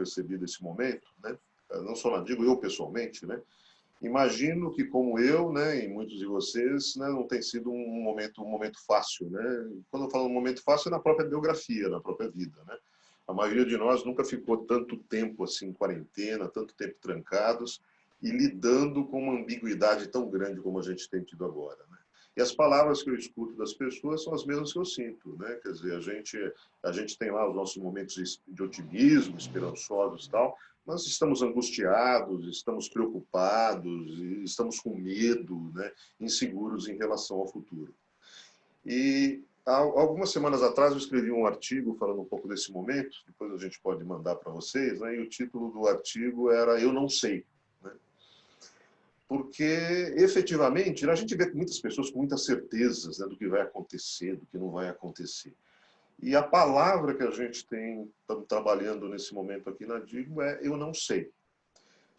percebido esse momento, né? Não só não digo eu pessoalmente, né? Imagino que, como eu, né, e muitos de vocês, né, não tem sido um momento fácil, né? Quando eu falo um momento fácil, é na própria biografia, na própria vida, né? A maioria de nós nunca ficou tanto tempo assim em quarentena, tanto tempo trancados e lidando com uma ambiguidade tão grande como a gente tem tido agora, né? E as palavras que eu escuto das pessoas são as mesmas que eu sinto, né? Quer dizer, a gente tem lá os nossos momentos de otimismo, esperançosos e tal, nós estamos angustiados, estamos preocupados, estamos com medo, né, inseguros em relação ao futuro. E algumas semanas atrás eu escrevi um artigo falando um pouco desse momento, depois a gente pode mandar para vocês, né, e o título do artigo era Eu Não Sei. Né, porque, efetivamente, a gente vê muitas pessoas com muitas certezas, né, do que vai acontecer, do que não vai acontecer. E a palavra que a gente tem trabalhando nesse momento aqui na Digmo é eu não sei.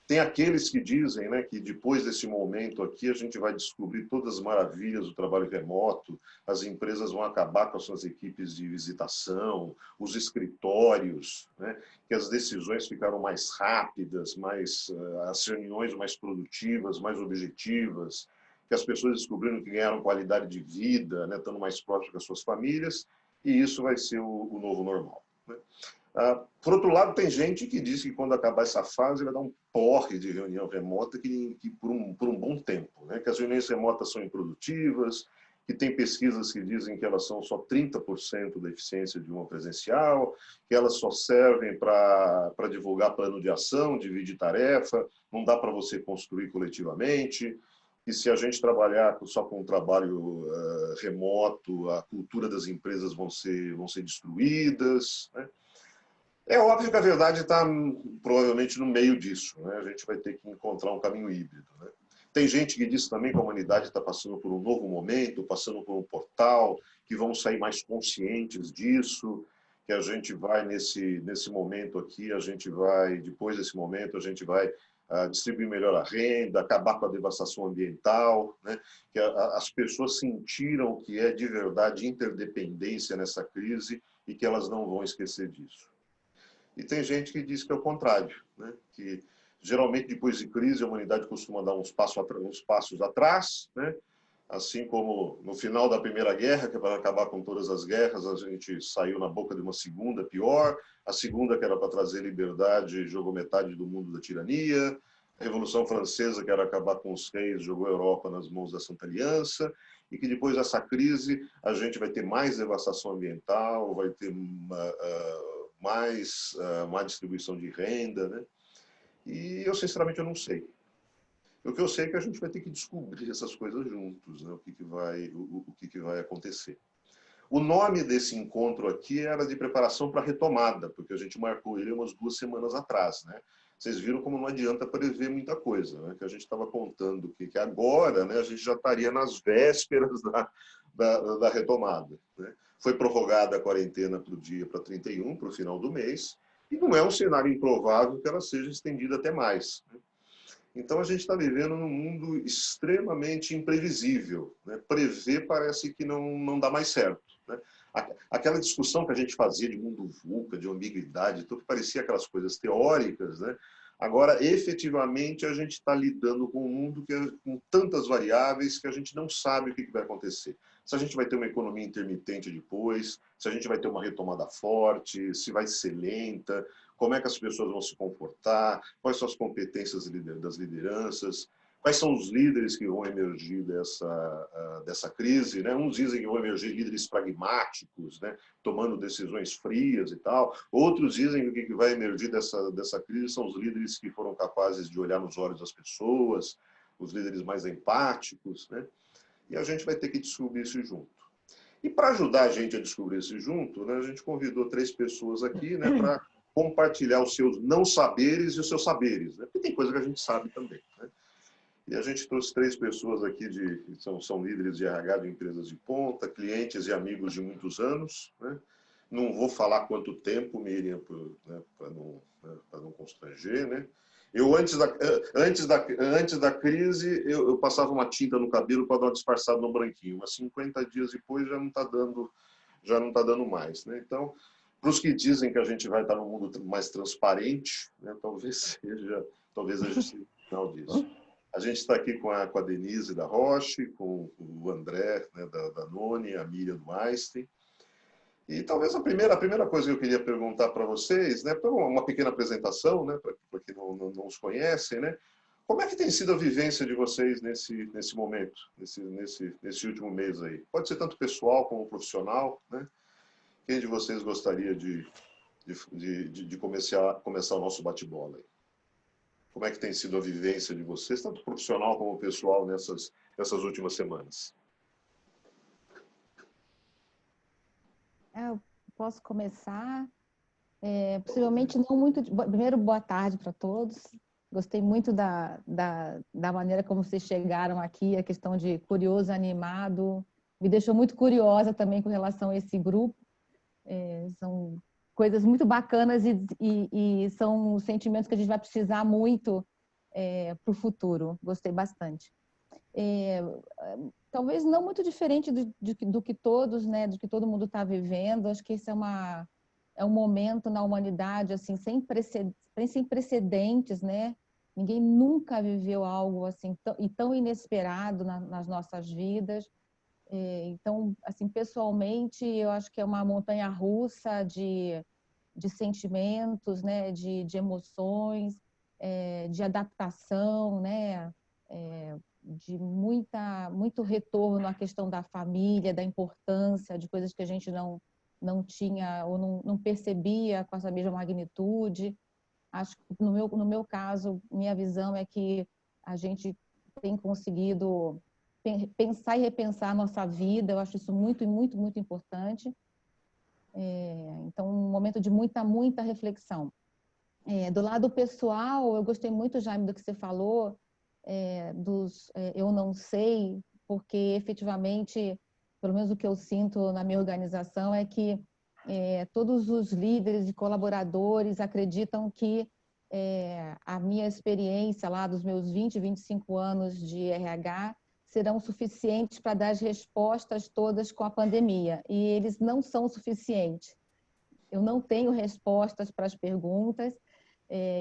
Tem aqueles que dizem, né, que depois desse momento aqui a gente vai descobrir todas as maravilhas do trabalho remoto, as empresas vão acabar com as suas equipes de visitação, os escritórios, né, que as decisões ficaram mais rápidas, as reuniões mais produtivas, mais objetivas, que as pessoas descobriram que ganharam qualidade de vida, né, estando mais próximas das suas famílias, e isso vai ser o novo normal. Né? Por outro lado, tem gente que diz que quando acabar essa fase vai dar um porre de reunião remota que por um bom tempo, né? Que as reuniões remotas são improdutivas, que tem pesquisas que dizem que elas são só 30% da eficiência de uma presencial, que elas só servem para divulgar plano de ação, dividir tarefa, não dá para você construir coletivamente, e se a gente trabalhar só com um trabalho remoto, a cultura das empresas vão ser destruídas. Né? É óbvio que a verdade está provavelmente no meio disso. Né? A gente vai ter que encontrar um caminho híbrido. Né? Tem gente que diz também que a humanidade está passando por um novo momento, passando por um portal, que vão sair mais conscientes disso, que a gente vai nesse momento aqui, depois desse momento, a gente vai distribuir melhor a renda, acabar com a devastação ambiental, né? Que as pessoas sentiram que é de verdade interdependência nessa crise e que elas não vão esquecer disso. E tem gente que diz que é o contrário, né? Que geralmente depois de crise a humanidade costuma dar uns passos atrás, né? Assim como no final da Primeira Guerra, que é para acabar com todas as guerras, a gente saiu na boca de uma segunda pior, a segunda que era para trazer liberdade jogou metade do mundo da tirania, a Revolução Francesa que era acabar com os reis jogou a Europa nas mãos da Santa Aliança, e que depois dessa crise a gente vai ter mais devastação ambiental, vai ter mais má distribuição de renda, né? E eu sinceramente eu não sei. O que eu sei é que a gente vai ter que descobrir essas coisas juntos, né? O que vai acontecer. O nome desse encontro aqui era de preparação para a retomada, porque a gente marcou ele umas 2 semanas atrás, né? Vocês viram como não adianta prever muita coisa, né? Que a gente estava contando que agora, né, a gente já estaria nas vésperas da retomada, né? Foi prorrogada a quarentena para 31, para o final do mês, e não é um cenário improvável que ela seja estendida até mais, né? Então, a gente está vivendo num mundo extremamente imprevisível. Né? Prever parece que não dá mais certo. Né? Aquela discussão que a gente fazia de mundo VUCA, de ambiguidade, tudo que parecia aquelas coisas teóricas, né? Agora, efetivamente, a gente está lidando com um mundo com tantas variáveis que a gente não sabe o que vai acontecer. Se a gente vai ter uma economia intermitente depois, se a gente vai ter uma retomada forte, se vai ser lenta, como é que as pessoas vão se comportar, quais são as competências das lideranças, quais são os líderes que vão emergir dessa crise, né? Uns dizem que vão emergir líderes pragmáticos, né? Tomando decisões frias e tal. Outros dizem que o que vai emergir dessa crise são os líderes que foram capazes de olhar nos olhos das pessoas, os líderes mais empáticos, né? E a gente vai ter que descobrir isso junto. E para ajudar a gente a descobrir isso junto, né, a gente convidou 3 pessoas aqui, né, para compartilhar os seus não saberes e os seus saberes, né? Porque tem coisa que a gente sabe também, né? E a gente trouxe 3 pessoas aqui que são líderes de RH de empresas de ponta, clientes e amigos de muitos anos, né? Não vou falar quanto tempo, Miriam, né, para não constranger, né? Eu, antes da crise, eu passava uma tinta no cabelo para dar uma disfarçada no branquinho, mas 50 dias depois já não está dando mais, né? Então, Para os que dizem que a gente vai estar num mundo mais transparente, né, talvez a gente seja o final disso. A gente está aqui com a Denise da Roche, com o André, né, da Noni, a Miriam do Einstein. E talvez a primeira coisa que eu queria perguntar para vocês, né, para uma pequena apresentação, né, para quem não os conhece, né, como é que tem sido a vivência de vocês nesse momento, nesse último mês aí? Pode ser tanto pessoal como profissional, né? Quem de vocês gostaria de começar o nosso bate-bola aí? Como é que tem sido a vivência de vocês, tanto profissional como pessoal, nessas últimas semanas? Eu posso começar. Possivelmente não muito... Primeiro, boa tarde para todos. Gostei muito da maneira como vocês chegaram aqui, a questão de curioso, animado. Me deixou muito curiosa também com relação a esse grupo. São coisas muito bacanas e são sentimentos que a gente vai precisar muito para o futuro. Gostei bastante. Talvez não muito diferente do que todos, né, do que todo mundo está vivendo. Acho que esse é um momento na humanidade assim sem precedentes, né? Ninguém nunca viveu algo assim tão inesperado nas nossas vidas. Então, assim, pessoalmente, eu acho que é uma montanha-russa de sentimentos, né, de emoções, de adaptação, né, de muito retorno à questão da família, da importância de coisas que a gente não tinha ou não percebia com essa mesma magnitude. Acho que no meu caso, minha visão é que a gente tem conseguido pensar e repensar a nossa vida. Eu acho isso muito, muito, muito importante. Então, um momento de muita reflexão. Do lado pessoal, eu gostei muito, Jaime, do que você falou, eu não sei, porque efetivamente, pelo menos o que eu sinto na minha organização é que todos os líderes e colaboradores acreditam que a minha experiência lá dos meus 25 anos de RH serão suficientes para dar as respostas todas com a pandemia, e eles não são suficientes. Eu não tenho respostas para as perguntas,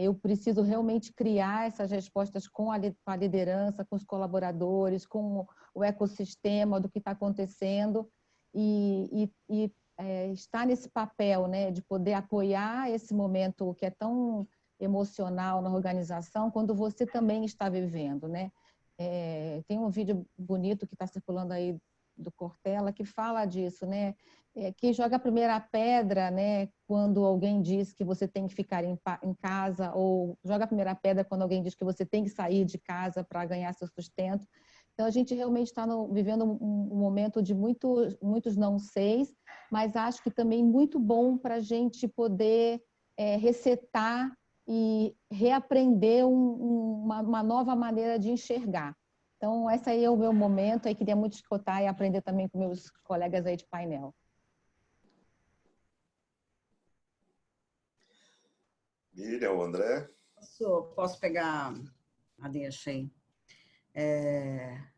eu preciso realmente criar essas respostas com a liderança, com os colaboradores, com o ecossistema do que está acontecendo e estar nesse papel, né, de poder apoiar esse momento que é tão emocional na organização, quando você também está vivendo, né? Tem um vídeo bonito que está circulando aí do Cortella que fala disso, né? Que joga a primeira pedra, né, quando alguém diz que você tem que ficar em casa, ou joga a primeira pedra quando alguém diz que você tem que sair de casa para ganhar seu sustento. Então, a gente realmente está vivendo um momento de muitos não seis, mas acho que também muito bom para a gente poder resetar e reaprender uma nova maneira de enxergar. Então, esse aí é o meu momento, aí queria muito escutar e aprender também com meus colegas aí de painel. Miriam, o André? Posso pegar a deixa aí?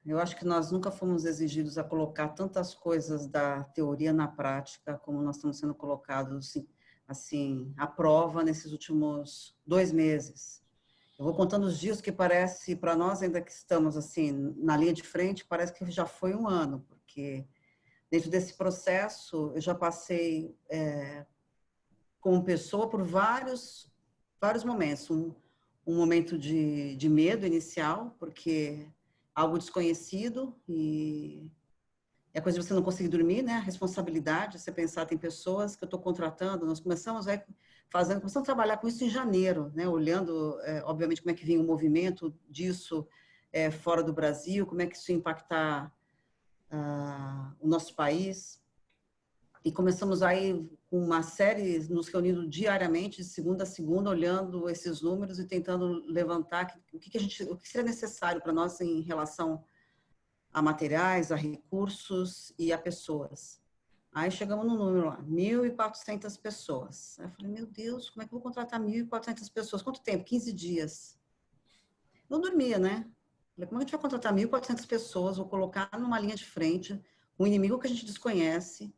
Eu acho que nós nunca fomos exigidos a colocar tantas coisas da teoria na prática como nós estamos sendo colocados assim, à prova nesses últimos 2 meses. Eu vou contando os dias que parece, para nós ainda que estamos assim na linha de frente, parece que já foi um ano, porque dentro desse processo eu já passei como pessoa por vários momentos. Um momento de medo inicial, porque algo desconhecido e é coisa de você não conseguir dormir, né? A responsabilidade, você pensar, tem pessoas que eu estou contratando, nós começamos a trabalhar com isso em janeiro, né? Olhando, obviamente, como é que vinha o movimento disso fora do Brasil, como é que isso ia impactar o nosso país. E começamos aí com uma série, nos reunindo diariamente, de segunda a segunda, olhando esses números e tentando levantar o que seria necessário para nós em relação a materiais, a recursos e a pessoas. Aí chegamos no número lá, 1.400 pessoas. Aí eu falei, meu Deus, como é que eu vou contratar 1.400 pessoas? Quanto tempo? 15 dias. Não dormia, né? Falei, como é que a gente vai contratar 1.400 pessoas, vou colocar numa linha de frente, um inimigo que a gente desconhece,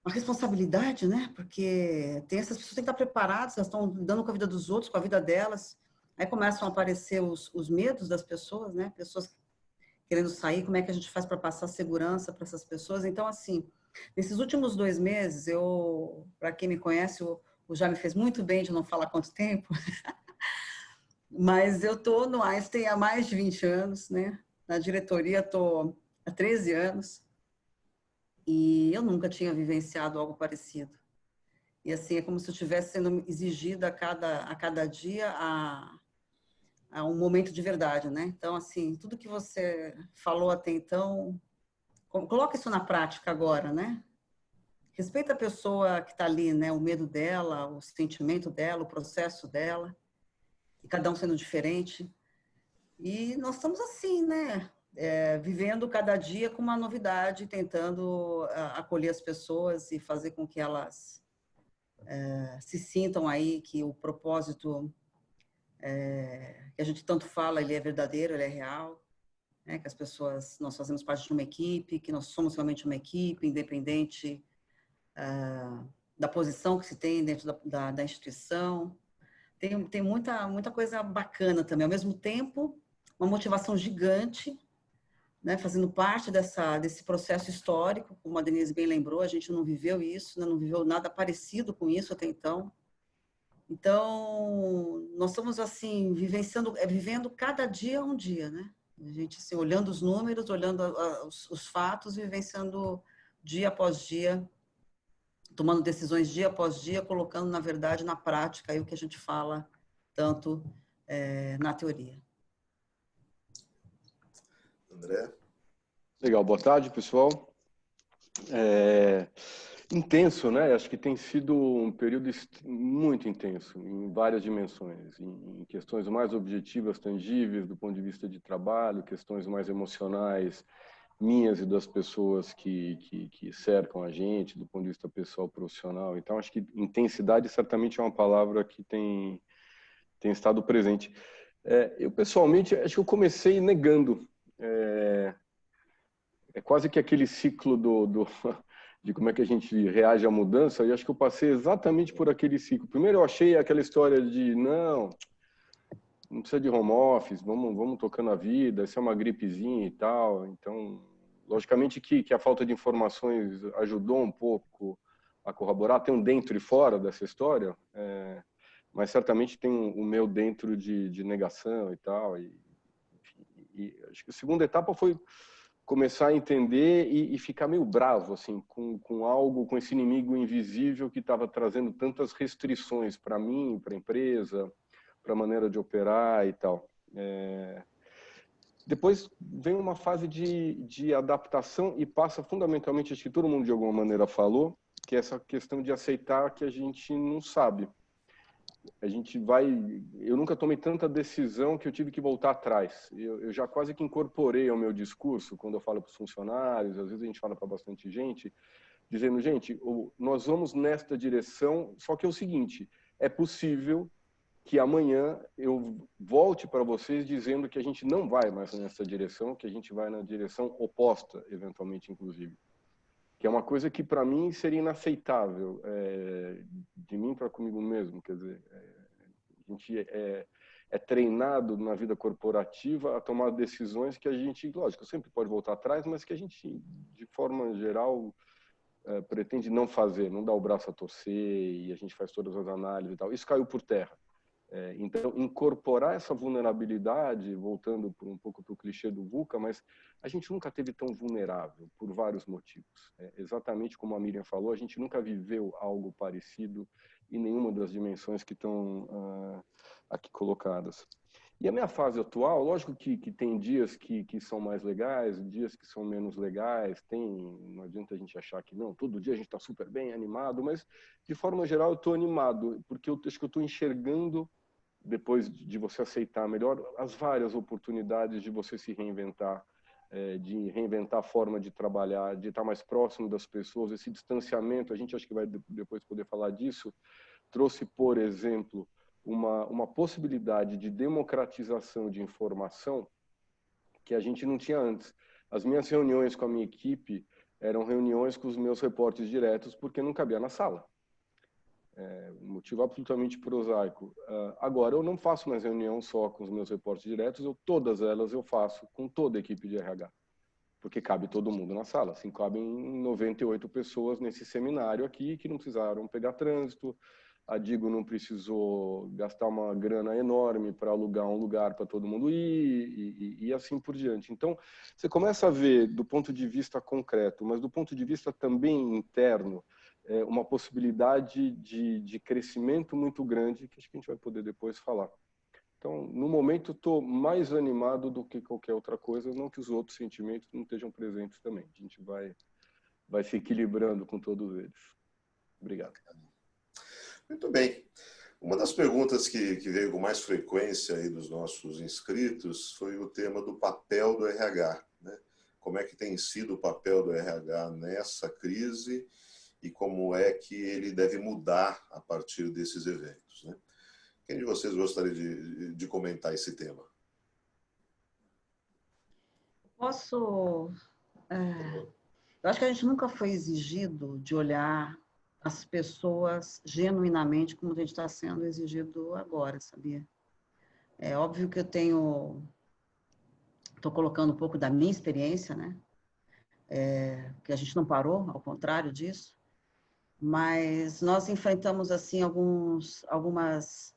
uma responsabilidade, né? Porque essas pessoas têm que estar preparadas, elas estão lidando com a vida dos outros, com a vida delas. Aí começam a aparecer os medos das pessoas, né? Pessoas querendo sair, como é que a gente faz para passar segurança para essas pessoas? Então, assim, nesses últimos 2 meses, para quem me conhece, o já me fez muito bem de não falar quanto tempo, mas eu estou no Einstein há mais de 20 anos, né? Na diretoria estou há 13 anos e eu nunca tinha vivenciado algo parecido. E assim, é como se eu estivesse sendo exigida a cada dia a um momento de verdade, né? Então, assim, tudo que você falou até então, coloca isso na prática agora, né? Respeita a pessoa que está ali, né? O medo dela, o sentimento dela, o processo dela, e cada um sendo diferente. E nós estamos assim, né? Vivendo cada dia com uma novidade, tentando acolher as pessoas e fazer com que elas se sintam aí que o propósito que a gente tanto fala, ele é verdadeiro, ele é real, né? Que as pessoas, nós fazemos parte de uma equipe, que nós somos realmente uma equipe, independente da posição que se tem dentro da instituição. Tem muita coisa bacana também. Ao mesmo tempo, uma motivação gigante, né, fazendo parte desse processo histórico, como a Denise bem lembrou, a gente não viveu isso, né, não viveu nada parecido com isso até então. Então, nós estamos assim, vivendo cada dia um dia, né? A gente assim, olhando os números, olhando os fatos, vivenciando dia após dia, tomando decisões dia após dia, colocando, na verdade, na prática aí o que a gente fala tanto na teoria. André? Legal, boa tarde, pessoal. Intenso, né? Acho que tem sido um período muito intenso, em várias dimensões, em questões mais objetivas, tangíveis, do ponto de vista de trabalho, questões mais emocionais, minhas e das pessoas que cercam a gente, do ponto de vista pessoal, profissional. Então, acho que intensidade certamente é uma palavra que tem estado presente. Eu, pessoalmente, acho que eu comecei negando. É quase que aquele ciclo de como é que a gente reage à mudança, e acho que eu passei exatamente por aquele ciclo. Primeiro eu achei aquela história de, não precisa de home office, vamos tocando a vida, isso é uma gripezinha e tal. Então, logicamente que a falta de informações ajudou um pouco a corroborar, tem um dentro e fora dessa história, mas certamente tem o meu dentro de negação e tal. E acho que a segunda etapa foi começar a entender e ficar meio bravo assim com algo, com esse inimigo invisível que estava trazendo tantas restrições para mim, para a empresa, para a maneira de operar e tal. Depois vem uma fase de adaptação e passa fundamentalmente, acho que todo mundo de alguma maneira falou, que é essa questão de aceitar que a gente não sabe. Eu nunca tomei tanta decisão que eu tive que voltar atrás. Eu já quase que incorporei ao meu discurso, quando eu falo para os funcionários, às vezes a gente fala para bastante gente, dizendo, gente, nós vamos nesta direção, só que é o seguinte, é possível que amanhã eu volte para vocês dizendo que a gente não vai mais nessa direção, que a gente vai na direção oposta, eventualmente, inclusive. Que é uma coisa que para mim seria inaceitável, de mim para comigo mesmo, quer dizer, a gente é treinado na vida corporativa a tomar decisões que a gente, lógico, sempre pode voltar atrás, mas que a gente, de forma geral, pretende não fazer, não dar o braço a torcer, e a gente faz todas as análises e tal. Isso caiu por terra. Então, incorporar essa vulnerabilidade, voltando um pouco para o clichê do VUCA, mas a gente nunca teve tão vulnerável, por vários motivos. Exatamente como a Miriam falou, a gente nunca viveu algo parecido em nenhuma das dimensões que estão aqui colocadas. E a minha fase atual, lógico que tem dias que são mais legais, dias que são menos legais, não adianta a gente achar que não, todo dia a gente está super bem, animado, mas de forma geral eu estou animado, porque eu acho que eu estou enxergando, depois de você aceitar melhor, as várias oportunidades de você se reinventar, de reinventar a forma de trabalhar, de estar mais próximo das pessoas, esse distanciamento, a gente acho que vai depois poder falar disso, trouxe, por exemplo, uma possibilidade de democratização de informação que a gente não tinha antes. As minhas reuniões com a minha equipe, eram reuniões com os meus repórteres diretos, porque não cabia na sala. Motivo absolutamente prosaico. Agora, eu não faço mais reunião só com os meus repórteres diretos, todas elas eu faço com toda a equipe de RH, porque cabe todo mundo na sala. Assim, cabem 98 pessoas nesse seminário aqui que não precisaram pegar trânsito, a Digo não precisou gastar uma grana enorme para alugar um lugar para todo mundo ir e assim por diante. Então, você começa a ver do ponto de vista concreto, mas do ponto de vista também interno, uma possibilidade de crescimento muito grande, que acho que a gente vai poder depois falar. Então, no momento, estou mais animado do que qualquer outra coisa, não que os outros sentimentos não estejam presentes também. A gente vai se equilibrando com todos eles. Obrigado. Muito bem. Uma das perguntas que veio com mais frequência aí dos nossos inscritos foi o tema do papel do RH, né? Como é que tem sido o papel do RH nessa crise e como é que ele deve mudar a partir desses eventos, né? Quem de vocês gostaria de comentar esse tema? Posso... eu acho que a gente nunca foi exigido de olhar as pessoas genuinamente como a gente está sendo exigido agora, sabia? É óbvio que estou colocando um pouco da minha experiência, né? Que a gente não parou, ao contrário disso, mas nós enfrentamos, assim, algumas...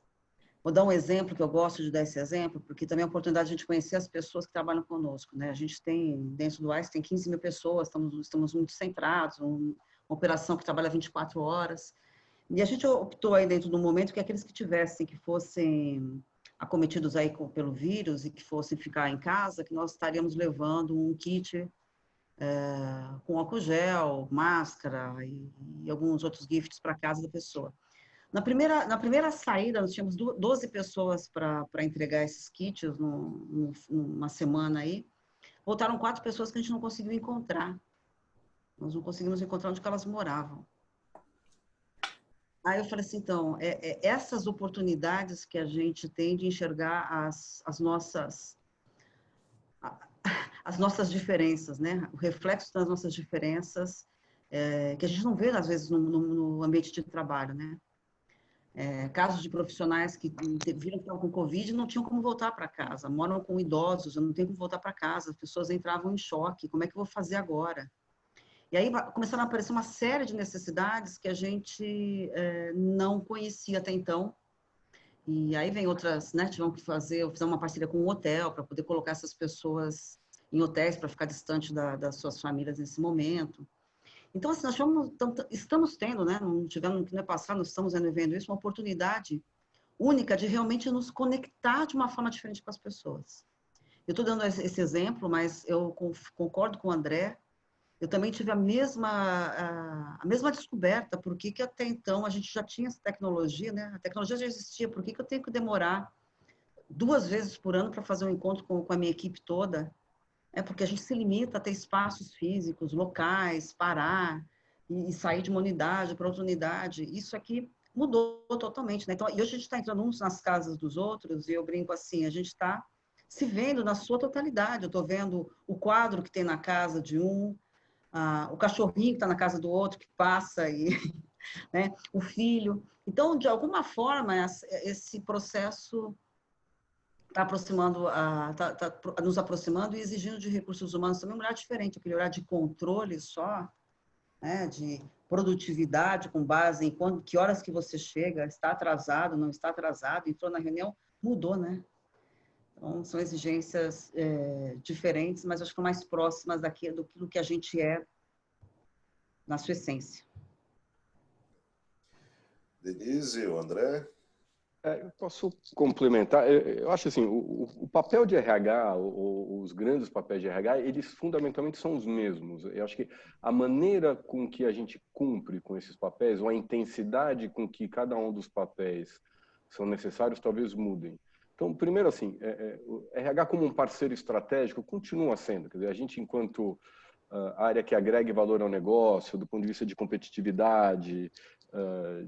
Vou dar um exemplo, que eu gosto de dar esse exemplo, porque também é a oportunidade de a gente conhecer as pessoas que trabalham conosco, né? A gente tem, dentro do AIS, tem 15 mil pessoas, estamos muito centrados, uma operação que trabalha 24 horas, e a gente optou aí dentro do momento que aqueles que fossem acometidos aí pelo vírus e que fossem ficar em casa, que nós estaríamos levando um kit com álcool gel, máscara e alguns outros gifts para casa da pessoa. Na primeira saída, nós tínhamos 12 pessoas para entregar esses kits numa semana aí. Voltaram 4 pessoas que a gente não conseguiu encontrar. Nós não conseguimos encontrar onde elas moravam. Aí eu falei assim, então, essas oportunidades que a gente tem de enxergar as nossas diferenças, né? O reflexo das nossas diferenças, que a gente não vê, às vezes, no ambiente de trabalho, né? Casos de profissionais que viram que estavam com Covid e não tinham como voltar para casa, moram com idosos, eu não tenho como voltar para casa, as pessoas entravam em choque, como é que eu vou fazer agora? E aí começaram a aparecer uma série de necessidades que a gente não conhecia até então, e aí vem outras, né, tivemos que fazer uma parceria com um hotel para poder colocar essas pessoas em hotéis para ficar distante das suas famílias nesse momento. Então, assim, estamos tendo, né, não tivemos no ano passado, nós estamos vendo isso, uma oportunidade única de realmente nos conectar de uma forma diferente com as pessoas. Eu estou dando esse exemplo, mas eu concordo com o André, eu também tive a mesma descoberta, por que até então a gente já tinha essa tecnologia, né? A tecnologia já existia, por que eu tenho que demorar 2 vezes por ano para fazer um encontro com a minha equipe toda? Porque a gente se limita a ter espaços físicos, locais, parar e sair de uma unidade para outra unidade. Isso aqui mudou totalmente, né? Então, e hoje a gente está entrando uns nas casas dos outros, e eu brinco assim, a gente está se vendo na sua totalidade. Eu estou vendo o quadro que tem na casa de um, o cachorrinho que está na casa do outro, que passa, e, né? O filho. Então, de alguma forma, esse processo está nos aproximando e exigindo de recursos humanos também um olhar diferente, aquele olhar de controle só, né, de produtividade com base em que horas que você chega, está atrasado, não está atrasado, entrou na reunião, mudou, né? Então, são exigências diferentes, mas acho que mais próximas daquilo que a gente é na sua essência. Denise, o André? Eu posso complementar. Eu acho assim, o papel de RH, os grandes papéis de RH, eles fundamentalmente são os mesmos. Eu acho que a maneira com que a gente cumpre com esses papéis, ou a intensidade com que cada um dos papéis são necessários, talvez mudem. Então, primeiro assim, o RH como um parceiro estratégico continua sendo. Quer dizer, a gente, enquanto área que agregue valor ao negócio, do ponto de vista de competitividade,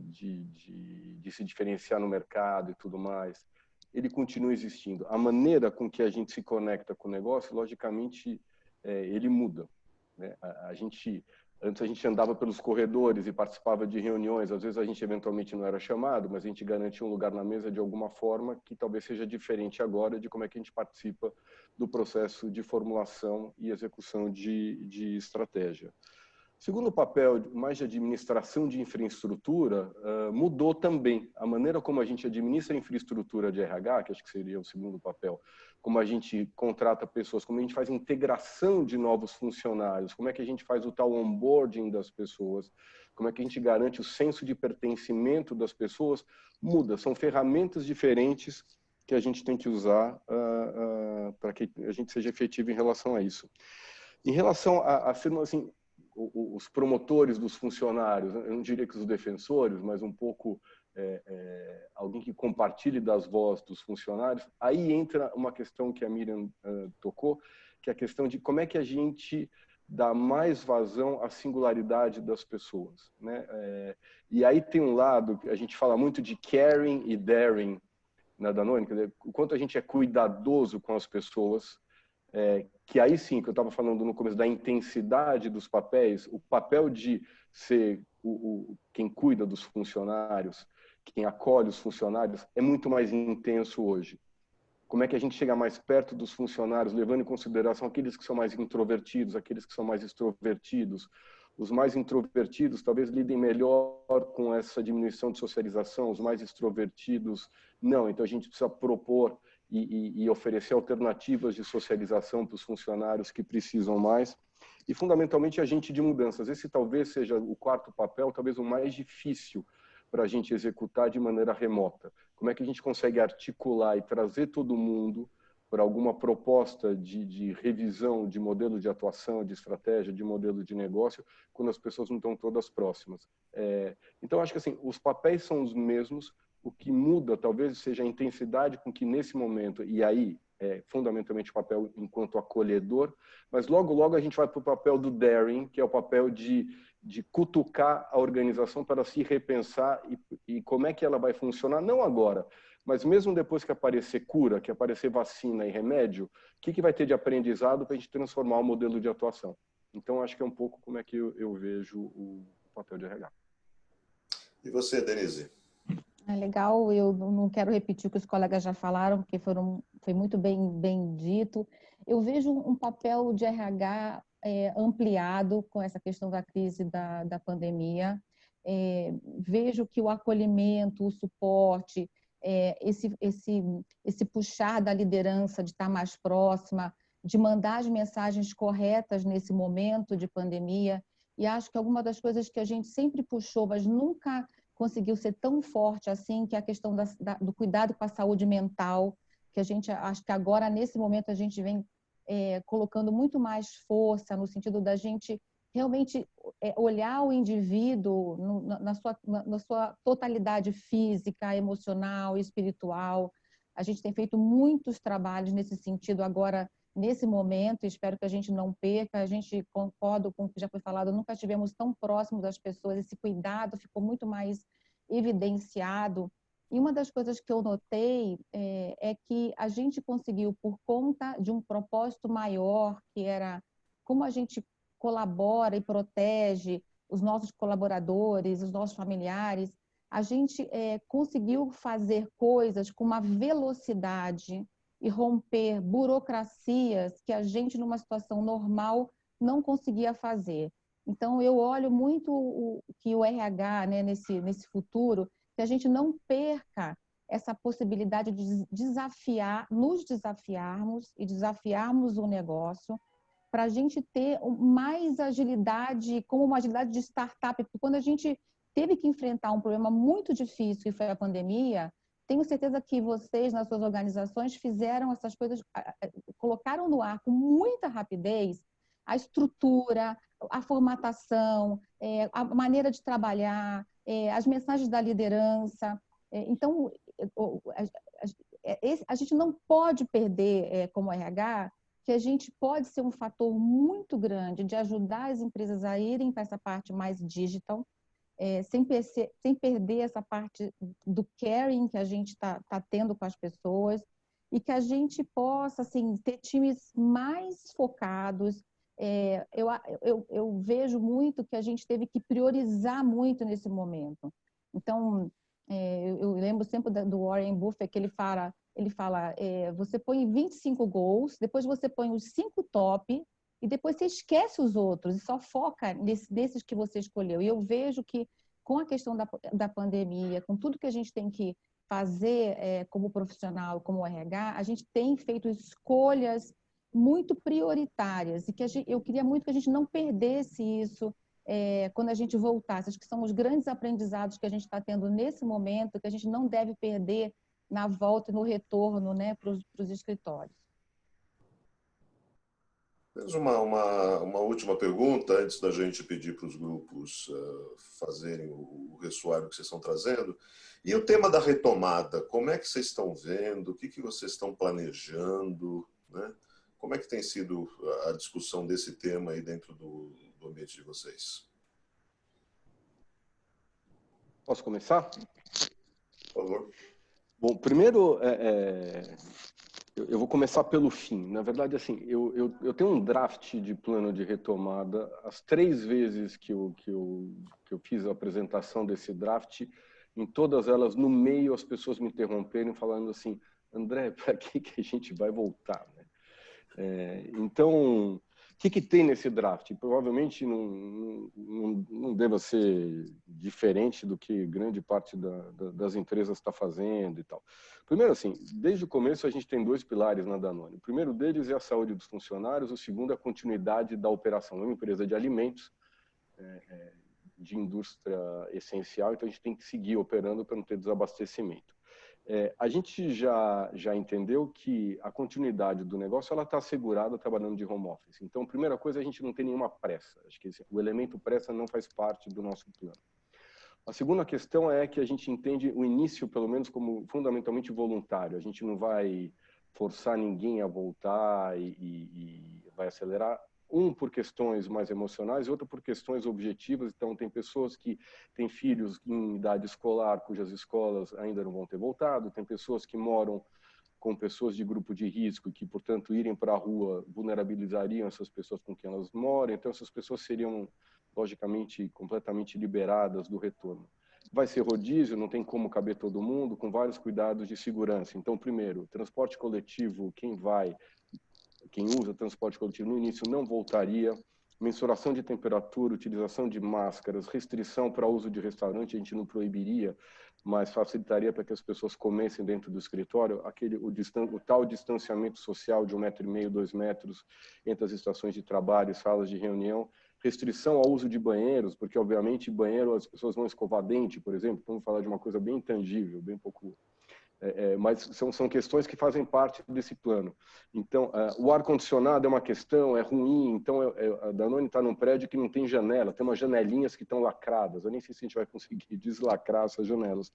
de se diferenciar no mercado e tudo mais, ele continua existindo. A maneira com que a gente se conecta com o negócio, logicamente, ele muda. né? Antes a gente andava pelos corredores e participava de reuniões, às vezes a gente eventualmente não era chamado, mas a gente garantia um lugar na mesa de alguma forma que talvez seja diferente agora de como é que a gente participa do processo de formulação e execução de estratégia. Segundo o papel mais de administração de infraestrutura, mudou também. A maneira como a gente administra a infraestrutura de RH, que acho que seria o segundo papel, como a gente contrata pessoas, como a gente faz integração de novos funcionários, como é que a gente faz o tal onboarding das pessoas, como é que a gente garante o senso de pertencimento das pessoas, muda. São ferramentas diferentes que a gente tem que usar para que a gente seja efetivo em relação a isso. Em relação a assim, os promotores dos funcionários, eu não diria que os defensores, mas um pouco alguém que compartilhe das vozes dos funcionários, aí entra uma questão que a Miriam tocou, que é a questão de como é que a gente dá mais vazão à singularidade das pessoas, né? E aí tem um lado, a gente fala muito de caring e daring na Danone, quer dizer, o quanto a gente é cuidadoso com as pessoas, que aí sim, que eu estava falando no começo, da intensidade dos papéis, o papel de ser quem cuida dos funcionários, quem acolhe os funcionários, é muito mais intenso hoje. Como é que a gente chega mais perto dos funcionários, levando em consideração aqueles que são mais introvertidos, aqueles que são mais extrovertidos. Os mais introvertidos talvez lidem melhor com essa diminuição de socialização, os mais extrovertidos não. Então a gente precisa propor e oferecer alternativas de socialização para os funcionários que precisam mais. E, fundamentalmente, agente de mudanças. Esse talvez seja o quarto papel, talvez o mais difícil para a gente executar de maneira remota. Como é que a gente consegue articular e trazer todo mundo para alguma proposta de revisão de modelo de atuação, de estratégia, de modelo de negócio, quando as pessoas não estão todas próximas. Então, acho que assim, os papéis são os mesmos. O que muda talvez seja a intensidade com que nesse momento, e aí fundamentalmente o papel enquanto acolhedor, mas logo a gente vai para o papel do daring, que é o papel de cutucar a organização para se repensar e como é que ela vai funcionar, não agora, mas mesmo depois que aparecer cura, que aparecer vacina e remédio, o que vai ter de aprendizado para a gente transformar o modelo de atuação. Então, acho que é um pouco como é que eu vejo o papel de RH. E você, Denise? É legal, eu não quero repetir o que os colegas já falaram, porque foi muito bem dito. Eu vejo um papel de RH ampliado com essa questão da crise da pandemia. Vejo que o acolhimento, o suporte, esse puxar da liderança, de estar mais próxima, de mandar as mensagens corretas nesse momento de pandemia. E acho que alguma das coisas que a gente sempre puxou, mas nunca conseguiu ser tão forte assim, que é a questão do cuidado com a saúde mental, que a gente, acho que agora, nesse momento, a gente vem colocando muito mais força no sentido da gente realmente olhar o indivíduo na sua totalidade física, emocional, espiritual. A gente tem feito muitos trabalhos nesse sentido agora, nesse momento, espero que a gente não perca. A gente, concordo com o que já foi falado, nunca estivemos tão próximos das pessoas, esse cuidado ficou muito mais evidenciado. E uma das coisas que eu notei é que a gente conseguiu, por conta de um propósito maior, que era como a gente colabora e protege os nossos colaboradores, os nossos familiares, a gente conseguiu fazer coisas com uma velocidade e romper burocracias que a gente, numa situação normal, não conseguia fazer. Então, eu olho muito que o RH, né, nesse futuro, que a gente não perca essa possibilidade de nos desafiarmos e desafiarmos o negócio, para a gente ter mais agilidade, como uma agilidade de startup, porque quando a gente teve que enfrentar um problema muito difícil, que foi a pandemia, tenho certeza que vocês, nas suas organizações, fizeram essas coisas, colocaram no ar com muita rapidez a estrutura, a formatação, a maneira de trabalhar, as mensagens da liderança. Então, a gente não pode perder, como RH, que a gente pode ser um fator muito grande de ajudar as empresas a irem para essa parte mais digital, sem perder essa parte do caring que a gente está tendo com as pessoas, e que a gente possa assim, ter times mais focados, eu vejo muito que a gente teve que priorizar muito nesse momento. Então, eu lembro sempre do Warren Buffett, que ele fala você põe 25 gols, depois você põe os 5 top, e depois você esquece os outros e só foca nesses que você escolheu. E eu vejo que, com a questão da pandemia, com tudo que a gente tem que fazer como profissional, como RH, a gente tem feito escolhas muito prioritárias e que eu queria muito que a gente não perdesse isso quando a gente voltasse. Acho que são os grandes aprendizados que a gente está tendo nesse momento, que a gente não deve perder na volta e no retorno, né, para os escritórios. Mas uma última pergunta, antes da gente pedir para os grupos fazerem o ressoado que vocês estão trazendo. E o tema da retomada, como é que vocês estão vendo? O que vocês estão planejando? Né? Como é que tem sido a discussão desse tema aí dentro do ambiente de vocês? Posso começar? Por favor. Bom, primeiro, eu vou começar pelo fim. Na verdade, assim, eu tenho um draft de plano de retomada. As 3 vezes que eu fiz a apresentação desse draft, em todas elas, no meio, as pessoas me interromperam falando assim, André, para que a gente vai voltar? Né? Então, o que tem nesse draft? Provavelmente não deva ser diferente do que grande parte das empresas está fazendo e tal. Primeiro, assim, desde o começo a gente tem 2 pilares na Danone. O primeiro deles é a saúde dos funcionários, o segundo é a continuidade da operação. É uma empresa de alimentos, de indústria essencial, então a gente tem que seguir operando para não ter desabastecimento. A gente já entendeu que a continuidade do negócio ela está assegurada trabalhando de home office. Então, primeira coisa, a gente não tem nenhuma pressa. Acho que o elemento pressa não faz parte do nosso plano. A segunda questão é que a gente entende o início, pelo menos, como fundamentalmente voluntário. A gente não vai forçar ninguém a voltar e vai acelerar. Um por questões mais emocionais e outro por questões objetivas. Então, tem pessoas que têm filhos em idade escolar, cujas escolas ainda não vão ter voltado. Tem pessoas que moram com pessoas de grupo de risco e que, portanto, irem para a rua vulnerabilizariam essas pessoas com quem elas moram. Então, essas pessoas seriam, logicamente, completamente liberadas do retorno. Vai ser rodízio, não tem como caber todo mundo, com vários cuidados de segurança. Então, primeiro, transporte coletivo, quem usa transporte coletivo no início não voltaria, mensuração de temperatura, utilização de máscaras, restrição para uso de restaurante, a gente não proibiria, mas facilitaria para que as pessoas comessem dentro do escritório, o tal distanciamento social de 1,5 m, 2 metros entre as estações de trabalho e salas de reunião, restrição ao uso de banheiros, porque obviamente banheiro as pessoas vão escovar dente, por exemplo, vamos falar de uma coisa bem intangível, bem pouco... mas são questões que fazem parte desse plano. Então, o ar-condicionado é uma questão, é ruim, então a Danone está num prédio que não tem janela, tem umas janelinhas que estão lacradas, eu nem sei se a gente vai conseguir deslacrar essas janelas.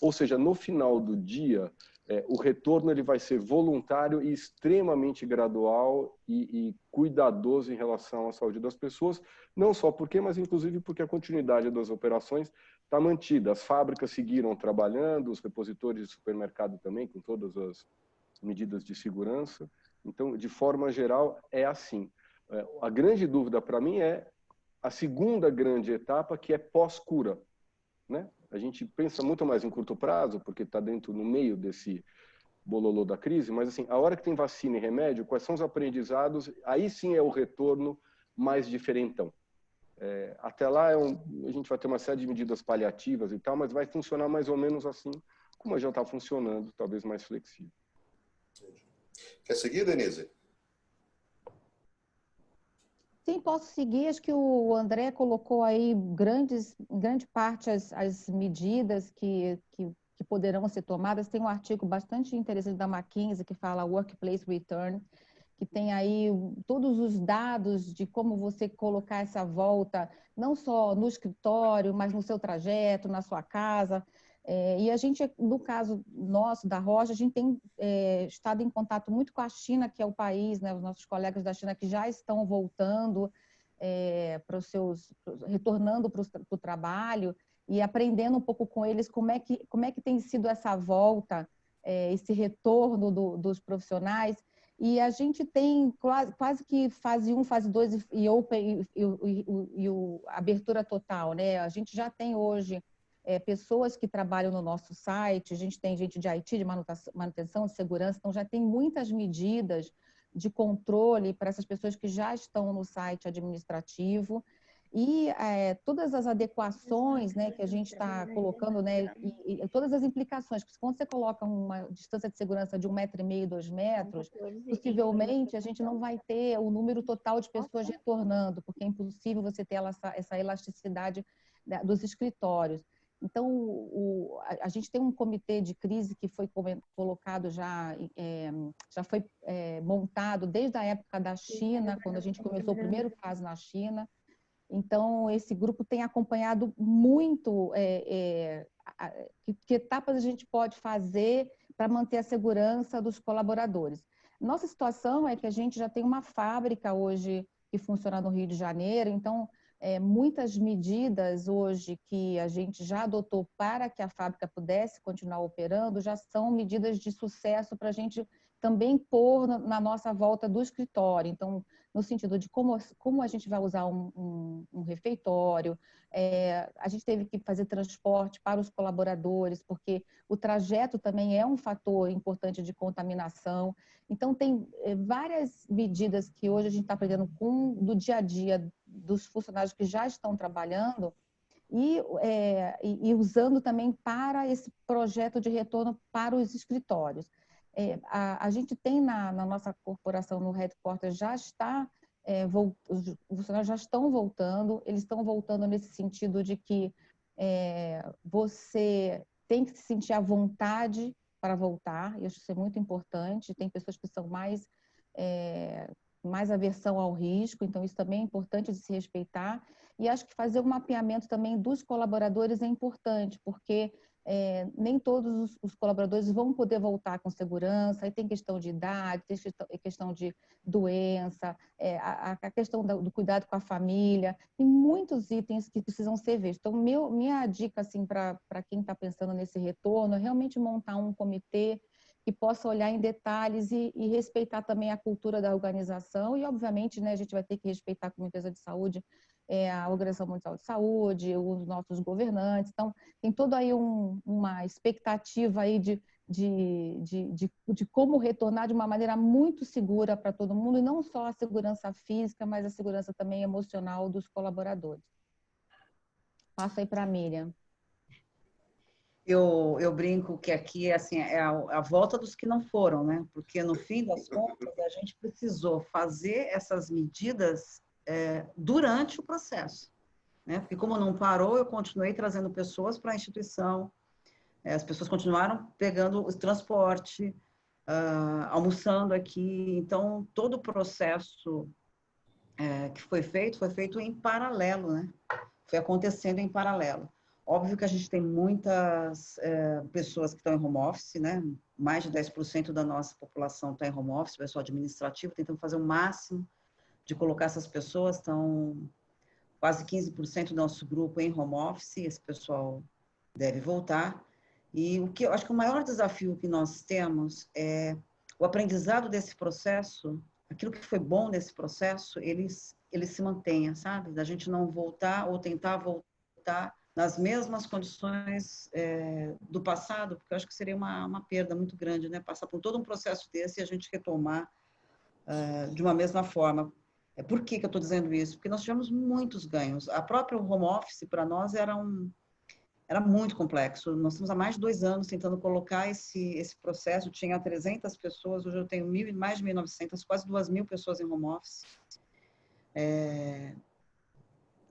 Ou seja, no final do dia, o retorno ele vai ser voluntário e extremamente gradual e cuidadoso em relação à saúde das pessoas, não só porque, mas inclusive porque a continuidade das operações está mantida. As fábricas seguiram trabalhando, os repositores de supermercado também, com todas as medidas de segurança. Então, de forma geral, é assim. A grande dúvida para mim é a segunda grande etapa, que é pós-cura, né? A gente pensa muito mais em curto prazo, porque está no meio desse bololô da crise, mas assim, a hora que tem vacina e remédio, quais são os aprendizados? Aí sim é o retorno mais diferentão. Até lá a gente vai ter uma série de medidas paliativas e tal, mas vai funcionar mais ou menos assim, como já está funcionando, talvez mais flexível. Quer seguir, Denise? Sim, posso seguir. Acho que o André colocou aí grande parte as medidas que poderão ser tomadas. Tem um artigo bastante interessante da McKinsey que fala Workplace Return, que tem aí todos os dados de como você colocar essa volta, não só no escritório, mas no seu trajeto, na sua casa. E a gente, no caso nosso, da Rocha, a gente tem estado em contato muito com a China, que é o país, né, os nossos colegas da China que já estão voltando retornando para o trabalho e aprendendo um pouco com eles como é que tem sido essa volta, esse retorno dos profissionais. E a gente tem quase que fase 1, fase 2 e open a abertura total, né? A gente já tem hoje pessoas que trabalham no nosso site, a gente tem gente de IT, de manutenção, de segurança, então já tem muitas medidas de controle para essas pessoas que já estão no site administrativo. E todas as adequações, né, que a gente está colocando, né, e todas as implicações, porque quando você coloca uma distância de segurança de 1,5 m, 2 metros, possivelmente a gente não vai ter o número total de pessoas retornando, porque é impossível você ter essa elasticidade dos escritórios. Então, a gente tem um comitê de crise que foi colocado já foi montado desde a época da China, quando a gente começou o primeiro caso na China. Então, esse grupo tem acompanhado muito que etapas a gente pode fazer para manter a segurança dos colaboradores. Nossa situação é que a gente já tem uma fábrica hoje que funciona no Rio de Janeiro, então, muitas medidas hoje que a gente já adotou para que a fábrica pudesse continuar operando já são medidas de sucesso para a gente também pôr na nossa volta do escritório. Então, no sentido de como a gente vai usar um refeitório, a gente teve que fazer transporte para os colaboradores, porque o trajeto também é um fator importante de contaminação. Então, tem várias medidas que hoje a gente está aprendendo do dia a dia dos funcionários que já estão trabalhando e usando também para esse projeto de retorno para os escritórios. A gente tem na nossa corporação, no headquarters, os funcionários já estão voltando, eles estão voltando nesse sentido de que você tem que se sentir à vontade para voltar, e acho que isso é muito importante. Tem pessoas que são mais aversão ao risco, então isso também é importante de se respeitar. E acho que fazer um mapeamento também dos colaboradores é importante, porque nem todos os colaboradores vão poder voltar com segurança, aí tem questão de idade, tem questão de doença, a questão do cuidado com a família, tem muitos itens que precisam ser vistos. Então, minha dica assim, para quem está pensando nesse retorno é realmente montar um comitê que possa olhar em detalhes e respeitar também a cultura da organização e, obviamente, né, a gente vai ter que respeitar como empresa de saúde a Organização Mundial de Saúde, os nossos governantes. Então, tem toda aí uma expectativa aí de como retornar de uma maneira muito segura para todo mundo, e não só a segurança física, mas a segurança também emocional dos colaboradores. Passo aí para a Miriam. Eu brinco que aqui assim, é a volta dos que não foram, né? Porque, no fim das contas, a gente precisou fazer essas medidas durante o processo, né? Porque, como não parou, eu continuei trazendo pessoas para a instituição, as pessoas continuaram pegando o transporte, almoçando aqui. Então, todo o processo que foi feito em paralelo, né? Foi acontecendo em paralelo. Óbvio que a gente tem muitas pessoas que estão em home office, né? Mais de 10% da nossa população está em home office, pessoal administrativo, tentando fazer o máximo de colocar essas pessoas. Estão quase 15% do nosso grupo em home office, esse pessoal deve voltar. E o que eu acho que o maior desafio que nós temos é o aprendizado desse processo, aquilo que foi bom nesse processo, ele se mantenha, sabe? Da gente não voltar ou tentar voltar nas mesmas condições do passado, porque eu acho que seria uma perda muito grande, né? Passar por todo um processo desse e a gente retomar de uma mesma forma. Por que eu estou dizendo isso? Porque nós tivemos muitos ganhos. A própria home office, para nós, era muito complexo. Nós estamos há mais de 2 anos tentando colocar esse processo. Tinha 300 pessoas, hoje eu tenho mais de 1.900, quase 2.000 pessoas em home office.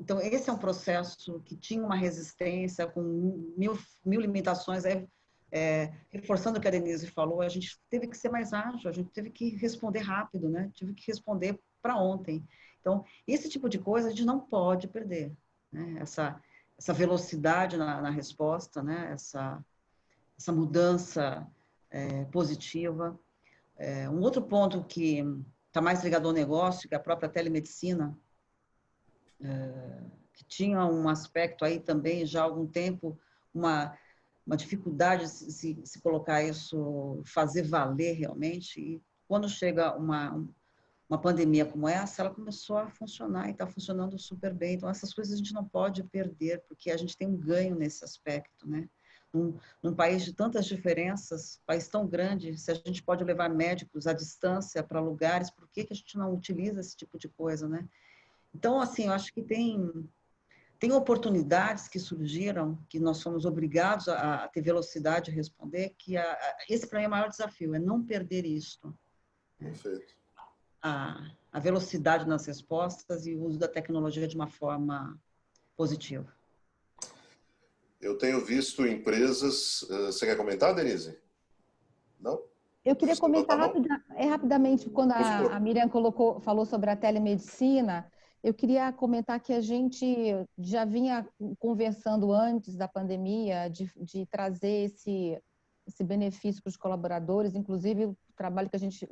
Então, esse é um processo que tinha uma resistência, com mil limitações. Reforçando o que a Denise falou, a gente teve que ser mais ágil, a gente teve que responder rápido, né? Tive que responder para ontem. Então, esse tipo de coisa a gente não pode perder, né? Essa velocidade na resposta, né? Essa mudança positiva. Um outro ponto que está mais ligado ao negócio, que é a própria telemedicina, que tinha um aspecto aí também, já há algum tempo, uma dificuldade de se colocar isso, fazer valer realmente, e quando chega uma pandemia como essa, ela começou a funcionar e está funcionando super bem. Então, essas coisas a gente não pode perder, porque a gente tem um ganho nesse aspecto, né? Num país de tantas diferenças, país tão grande, se a gente pode levar médicos à distância para lugares, por que a gente não utiliza esse tipo de coisa, né? Então, assim, eu acho que tem oportunidades que surgiram, que nós fomos obrigados a ter velocidade de responder, que esse para mim é o maior desafio, é não perder isto. Perfeito. A velocidade nas respostas e o uso da tecnologia de uma forma positiva. Eu tenho visto empresas... Você quer comentar, Denise? Não? Eu queria comentar rapidamente, quando a Miriam falou sobre a telemedicina, eu queria comentar que a gente já vinha conversando antes da pandemia de trazer esse benefício para os colaboradores, inclusive o trabalho que a gente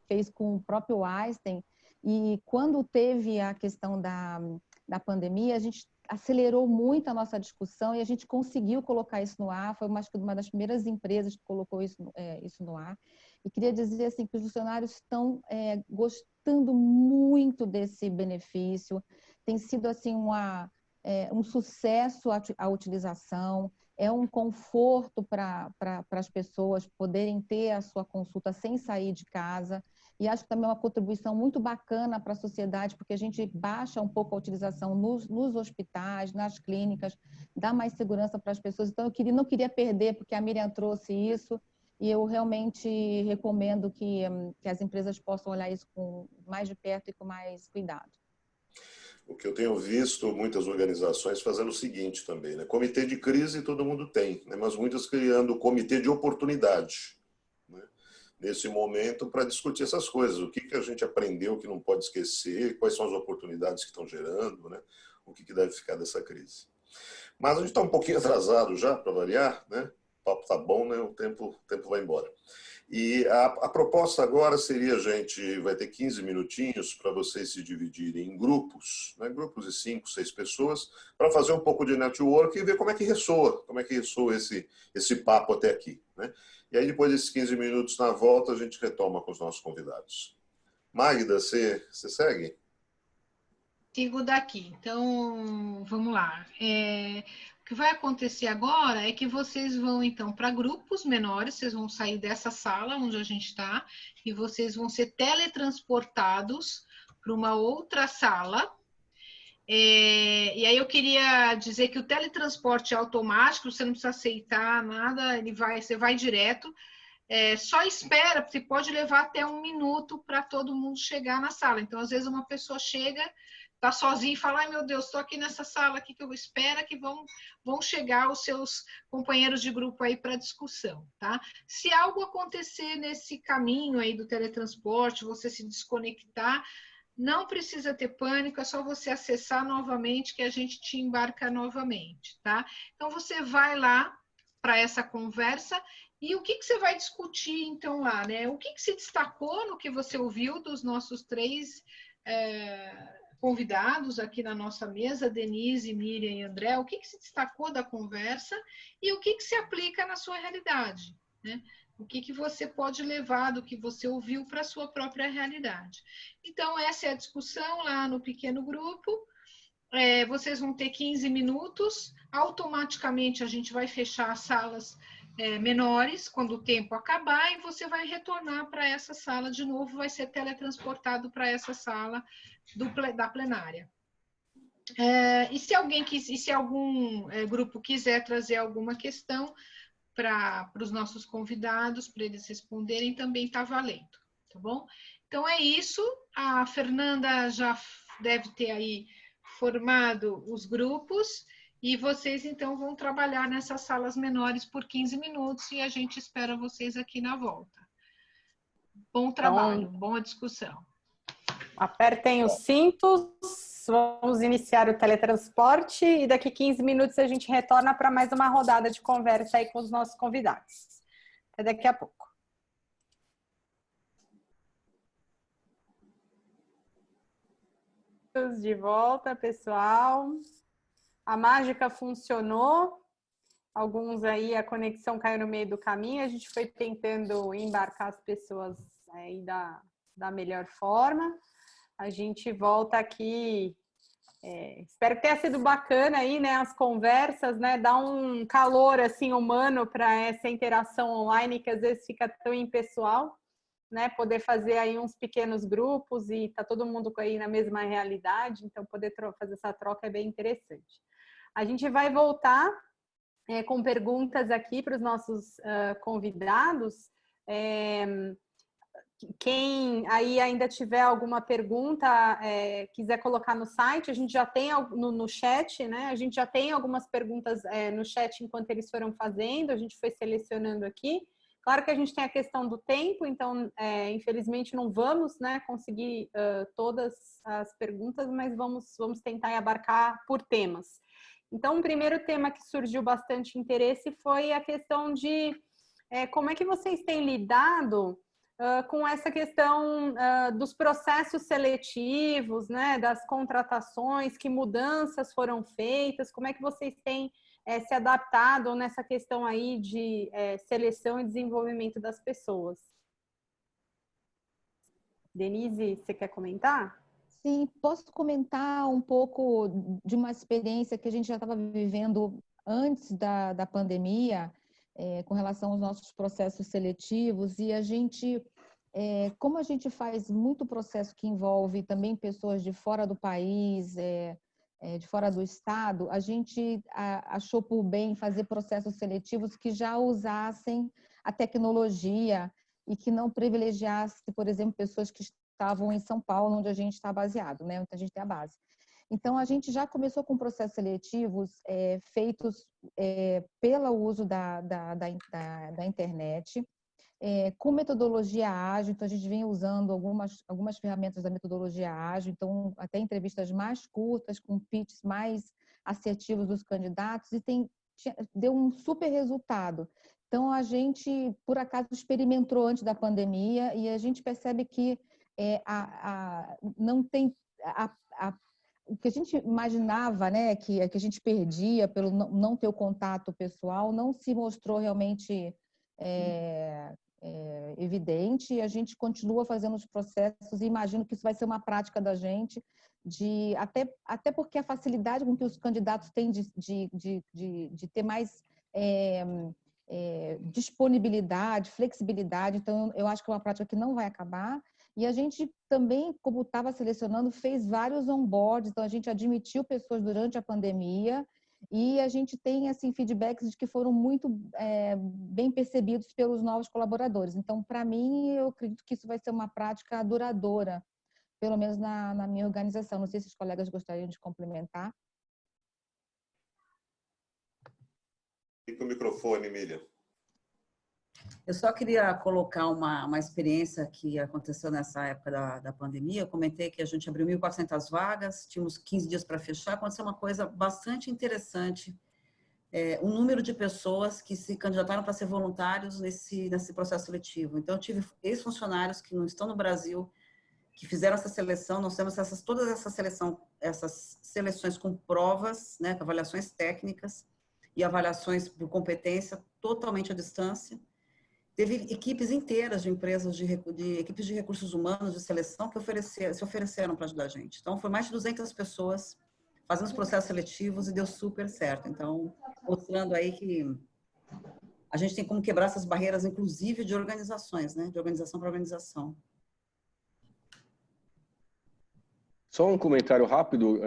fez com o próprio Einstein. E quando teve a questão da pandemia, a gente acelerou muito a nossa discussão e a gente conseguiu colocar isso no ar. Foi uma das primeiras empresas que colocou isso no ar. E queria dizer assim, que os funcionários estão gostando muito desse benefício. Tem sido assim, um sucesso a utilização. É um conforto para as pessoas poderem ter a sua consulta sem sair de casa. E acho que também é uma contribuição muito bacana para a sociedade, porque a gente baixa um pouco a utilização nos hospitais, nas clínicas, dá mais segurança para as pessoas. Então, eu não queria perder, porque a Miriam trouxe isso, e eu realmente recomendo que as empresas possam olhar isso mais de perto e com mais cuidado. O que eu tenho visto muitas organizações fazendo o seguinte também, né? Comitê de crise todo mundo tem, né? Mas muitas criando comitê de oportunidade, né? Nesse momento para discutir essas coisas, o que a gente aprendeu que não pode esquecer, quais são as oportunidades que estão gerando, né? O que deve ficar dessa crise. Mas a gente está um pouquinho atrasado já, para variar, né? O papo tá bom, né? O tempo vai embora. E a proposta agora seria, a gente vai ter 15 minutinhos para vocês se dividirem em grupos, né? Grupos de 5, 6 pessoas, para fazer um pouco de network e ver como é que ressoa esse papo até aqui, né? E aí, depois desses 15 minutos na volta, a gente retoma com os nossos convidados. Magda, você segue? Sigo daqui. Então, vamos lá. O que vai acontecer agora é que vocês vão, então, para grupos menores, vocês vão sair dessa sala onde a gente está e vocês vão ser teletransportados para uma outra sala. E aí eu queria dizer que o teletransporte é automático, você não precisa aceitar nada, você vai direto. Só espera, porque pode levar até 1 minuto para todo mundo chegar na sala. Então, às vezes, uma pessoa chega, está sozinha e fala, ai meu Deus, estou aqui nessa sala aqui que eu espero que vão chegar os seus companheiros de grupo aí para discussão, tá? Se algo acontecer nesse caminho aí do teletransporte, você se desconectar, não precisa ter pânico, é só você acessar novamente que a gente te embarca novamente, tá? Então, você vai lá para essa conversa e o que você vai discutir, então, lá, né? O que se destacou no que você ouviu dos nossos 3 convidados aqui na nossa mesa, Denise, Miriam e André, o que se destacou da conversa e o que se aplica na sua realidade, né? O que você pode levar do que você ouviu para a sua própria realidade. Então, essa é a discussão lá no pequeno grupo. Vocês vão ter 15 minutos, automaticamente a gente vai fechar as salas menores quando o tempo acabar e você vai retornar para essa sala de novo, vai ser teletransportado para essa sala da plenária. E se algum grupo quiser trazer alguma questão para os nossos convidados, para eles responderem, também está valendo, tá bom? Então é isso, a Fernanda já deve ter aí formado os grupos e vocês então vão trabalhar nessas salas menores por 15 minutos e a gente espera vocês aqui na volta. Bom trabalho, então, boa discussão. Apertem os cintos, vamos iniciar o teletransporte e daqui 15 minutos a gente retorna para mais uma rodada de conversa aí com os nossos convidados. Até daqui a pouco. De volta, pessoal. A mágica funcionou. Alguns aí a conexão caiu no meio do caminho. A gente foi tentando embarcar as pessoas aí da melhor forma. A gente volta aqui. Espero que tenha sido bacana aí, né, as conversas, né, dar um calor assim humano para essa interação online que às vezes fica tão impessoal, né, poder fazer aí uns pequenos grupos e tá todo mundo aí na mesma realidade, então poder fazer essa troca é bem interessante. A gente vai voltar com perguntas aqui para os nossos convidados. Quem aí ainda tiver alguma pergunta, quiser colocar no site, a gente já tem no chat, né? A gente já tem algumas perguntas no chat enquanto eles foram fazendo, a gente foi selecionando aqui. Claro que a gente tem a questão do tempo, então, infelizmente, não vamos, né, conseguir todas as perguntas, mas vamos tentar abarcar por temas. Então, o primeiro tema que surgiu bastante interesse foi a questão de como é que vocês têm lidado com essa questão dos processos seletivos, né, das contratações, que mudanças foram feitas, como é que vocês têm se adaptado nessa questão aí de seleção e desenvolvimento das pessoas. Denise, você quer comentar? Sim, posso comentar um pouco de uma experiência que a gente já estava vivendo antes da pandemia, com relação aos nossos processos seletivos, e a gente, como a gente faz muito processo que envolve também pessoas de fora do país, de fora do estado, a gente achou por bem fazer processos seletivos que já usassem a tecnologia e que não privilegiasse, por exemplo, pessoas que estavam em São Paulo, onde a gente está baseado, né? Onde a gente tem a base. Então, a gente já começou com processos seletivos feitos pelo uso da internet, com metodologia ágil. Então, a gente vem usando algumas ferramentas da metodologia ágil, então, até entrevistas mais curtas, com pitches mais assertivos dos candidatos, e deu um super resultado. Então, a gente, por acaso, experimentou antes da pandemia, e a gente percebe que não tem o que a gente imaginava, né, que a gente perdia pelo não ter o contato pessoal, não se mostrou realmente evidente, e a gente continua fazendo os processos, e imagino que isso vai ser uma prática da gente, até porque a facilidade com que os candidatos têm de ter mais disponibilidade, flexibilidade. Então, eu acho que é uma prática que não vai acabar. E a gente também, como estava selecionando, fez vários onboards, então a gente admitiu pessoas durante a pandemia, e a gente tem assim feedbacks de que foram muito bem percebidos pelos novos colaboradores. Então, para mim, eu acredito que isso vai ser uma prática duradoura, pelo menos na minha organização. Não sei se os colegas gostariam de complementar. Fica o microfone, Miriam. Eu só queria colocar uma experiência que aconteceu nessa época da pandemia. Eu comentei que a gente abriu 1.400 vagas, tínhamos 15 dias para fechar. Aconteceu uma coisa bastante interessante. O número de pessoas que se candidataram para ser voluntários nesse processo seletivo. Então, eu tive ex-funcionários que não estão no Brasil, que fizeram essa seleção. Nós temos todas essas seleções com provas, né, com avaliações técnicas e avaliações por competência totalmente à distância. Teve equipes inteiras de empresas, de equipes de recursos humanos, de seleção, que se ofereceram para ajudar a gente. Então, foi mais de 200 pessoas fazendo os processos seletivos e deu super certo. Então, mostrando aí que a gente tem como quebrar essas barreiras, inclusive de organizações, né? De organização para organização. Só um comentário rápido.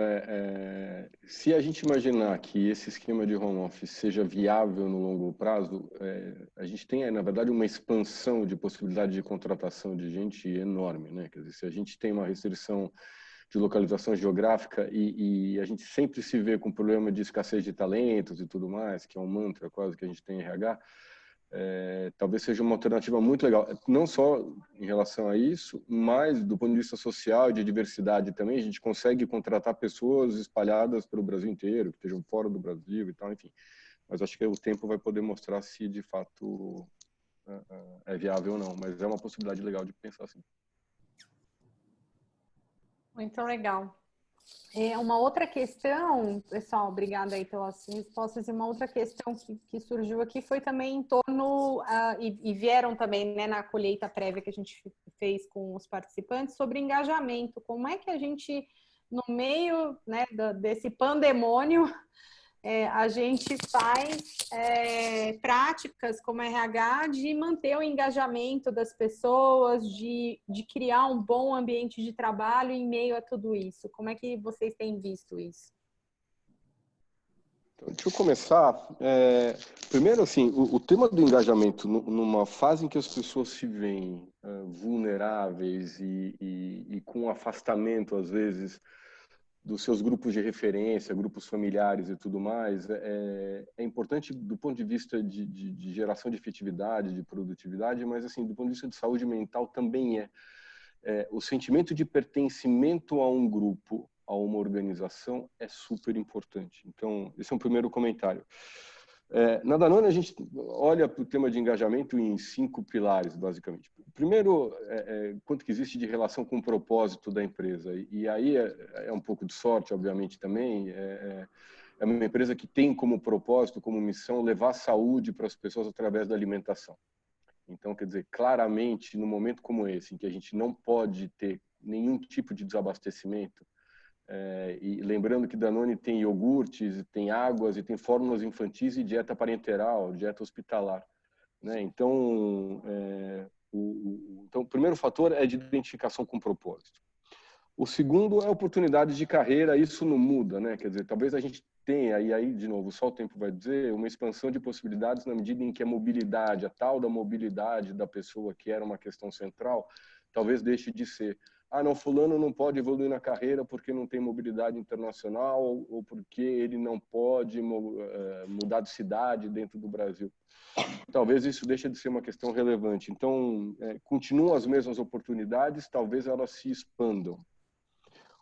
Se a gente imaginar que esse esquema de home office seja viável no longo prazo, a gente tem, na verdade, uma expansão de possibilidade de contratação de gente enorme, né? Quer dizer, se a gente tem uma restrição de localização geográfica e a gente sempre se vê com problema de escassez de talentos e tudo mais, que é um mantra quase que a gente tem em RH, talvez seja uma alternativa muito legal, não só em relação a isso, mas do ponto de vista social, de diversidade também. A gente consegue contratar pessoas espalhadas pelo Brasil inteiro, que estejam fora do Brasil e tal, enfim. Mas acho que o tempo vai poder mostrar se de fato é viável ou não, mas é uma possibilidade legal de pensar assim. Muito legal. Uma outra questão, pessoal, obrigada aí pelas respostas, e uma outra questão que surgiu aqui foi também em torno, e vieram também, né, na colheita prévia que a gente fez com os participantes, sobre engajamento. Como é que a gente, no meio, né, desse pandemônio, a gente faz práticas como RH de manter o engajamento das pessoas, de criar um bom ambiente de trabalho em meio a tudo isso? Como é que vocês têm visto isso? Então, deixa eu começar. Primeiro, assim, o tema do engajamento, numa fase em que as pessoas se veem vulneráveis e com afastamento, às vezes, dos seus grupos de referência, grupos familiares e tudo mais, é importante do ponto de vista de geração de efetividade, de produtividade, mas assim, do ponto de vista de saúde mental também o sentimento de pertencimento a um grupo, a uma organização, é super importante. Então, esse é um primeiro comentário. Na Danone, a gente olha para o tema de engajamento em 5 pilares, basicamente. Primeiro, quanto que existe de relação com o propósito da empresa. E aí é um pouco de sorte, obviamente, também. É uma empresa que tem como propósito, como missão, levar saúde para as pessoas através da alimentação. Então, quer dizer, claramente, num momento como esse, em que a gente não pode ter nenhum tipo de desabastecimento, e lembrando que Danone tem iogurtes, tem águas e tem fórmulas infantis e dieta parenteral, dieta hospitalar, né? Então, o primeiro fator é de identificação com propósito. O segundo é oportunidade de carreira, isso não muda, né? Quer dizer, talvez a gente tenha, e aí, de novo, só o tempo vai dizer, uma expansão de possibilidades na medida em que a mobilidade, a tal da mobilidade da pessoa, que era uma questão central, talvez deixe de ser. Não, fulano não pode evoluir na carreira porque não tem mobilidade internacional ou porque ele não pode mudar de cidade dentro do Brasil. Talvez isso deixe de ser uma questão relevante. Então, continuam as mesmas oportunidades, talvez elas se expandam.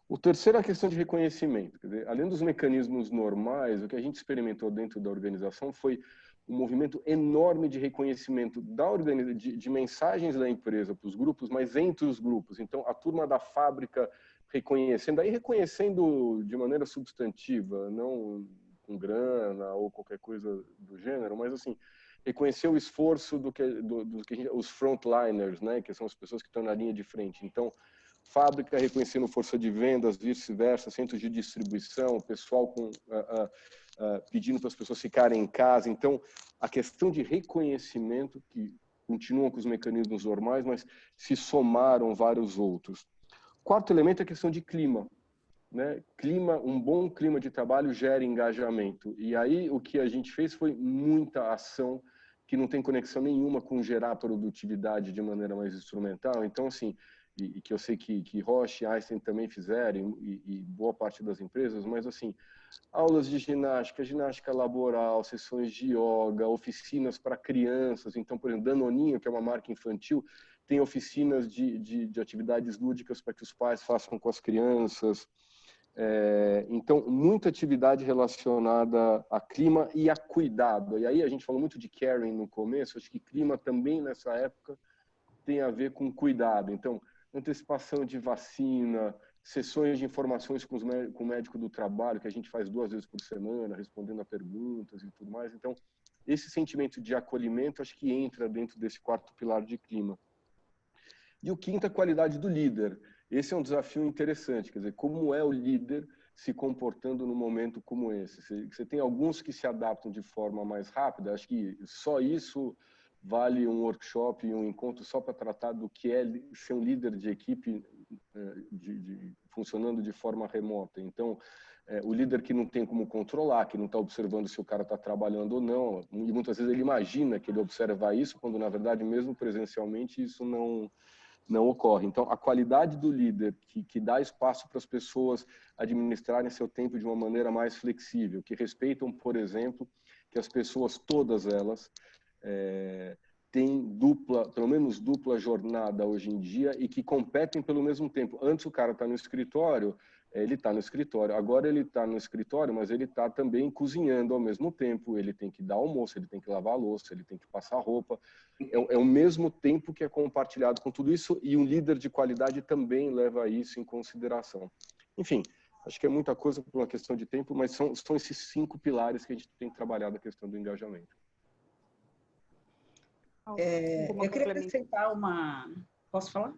O terceiro é a questão de reconhecimento. Quer dizer, além dos mecanismos normais, o que a gente experimentou dentro da organização foi um movimento enorme de reconhecimento de mensagens da empresa para os grupos, mas entre os grupos. Então, a turma da fábrica reconhecendo de maneira substantiva, não com grana ou qualquer coisa do gênero, mas assim, reconhecer o esforço do que os frontliners, né, que são as pessoas que estão na linha de frente. Então, fábrica reconhecendo força de vendas, vice-versa, centros de distribuição, pessoal pedindo para as pessoas ficarem em casa. Então, a questão de reconhecimento, que continuam com os mecanismos normais, mas se somaram vários outros. Quarto elemento é a questão de clima, né? Um bom clima de trabalho gera engajamento. E aí, o que a gente fez foi muita ação que não tem conexão nenhuma com gerar produtividade de maneira mais instrumental. Então, assim, e que eu sei que Roche e Einstein também fizeram, e boa parte das empresas, mas assim, aulas de ginástica laboral, sessões de yoga, oficinas para crianças. Então, por exemplo, Danoninho, que é uma marca infantil, tem oficinas de atividades lúdicas para que os pais façam com as crianças. Então, muita atividade relacionada a clima e a cuidado. E aí a gente falou muito de caring no começo, acho que clima também nessa época tem a ver com cuidado. Então, antecipação de vacina, sessões de informações com o médico do trabalho, que a gente faz 2 vezes por semana, respondendo a perguntas e tudo mais. Então, esse sentimento de acolhimento, acho que entra dentro desse quarto pilar de clima. E o quinto é a qualidade do líder. Esse é um desafio interessante, quer dizer, como é o líder se comportando num momento como esse? Você tem alguns que se adaptam de forma mais rápida, acho que só isso vale um workshop e um encontro só para tratar do que é ser um líder de equipe funcionando de forma remota. Então, o líder que não tem como controlar, que não está observando se o cara está trabalhando ou não, e muitas vezes ele imagina que ele observa isso, quando na verdade, mesmo presencialmente, isso não ocorre. Então, a qualidade do líder que dá espaço para as pessoas administrarem seu tempo de uma maneira mais flexível, que respeitam, por exemplo, que as pessoas, todas elas, têm pelo menos dupla jornada hoje em dia e que competem pelo mesmo tempo. Antes o cara está no escritório, ele está no escritório. Agora ele está no escritório, mas ele está também cozinhando ao mesmo tempo. Ele tem que dar almoço, ele tem que lavar a louça, ele tem que passar roupa. É o mesmo tempo que é compartilhado com tudo isso, e um líder de qualidade também leva isso em consideração. Enfim, Acho que é muita coisa por uma questão de tempo, mas são esses 5 pilares que a gente tem trabalhado a questão do engajamento. Eu queria acrescentar uma... Posso falar?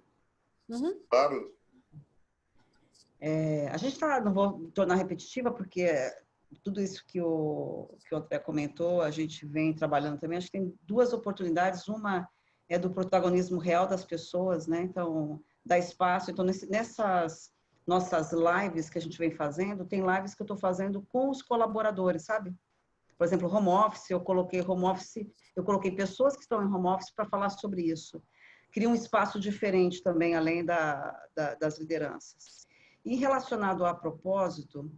Uhum. Claro. A gente está, não vou tornar repetitiva, porque tudo isso que o André comentou, a gente vem trabalhando também. Acho que tem 2 oportunidades. Uma é do protagonismo real das pessoas, né? Então, dá espaço. Então, nessas nossas lives que a gente vem fazendo, tem lives que eu estou fazendo com os colaboradores, sabe? Por exemplo, home office, eu coloquei pessoas que estão em home office para falar sobre isso. Cria um espaço diferente também, além das lideranças. E relacionado a propósito,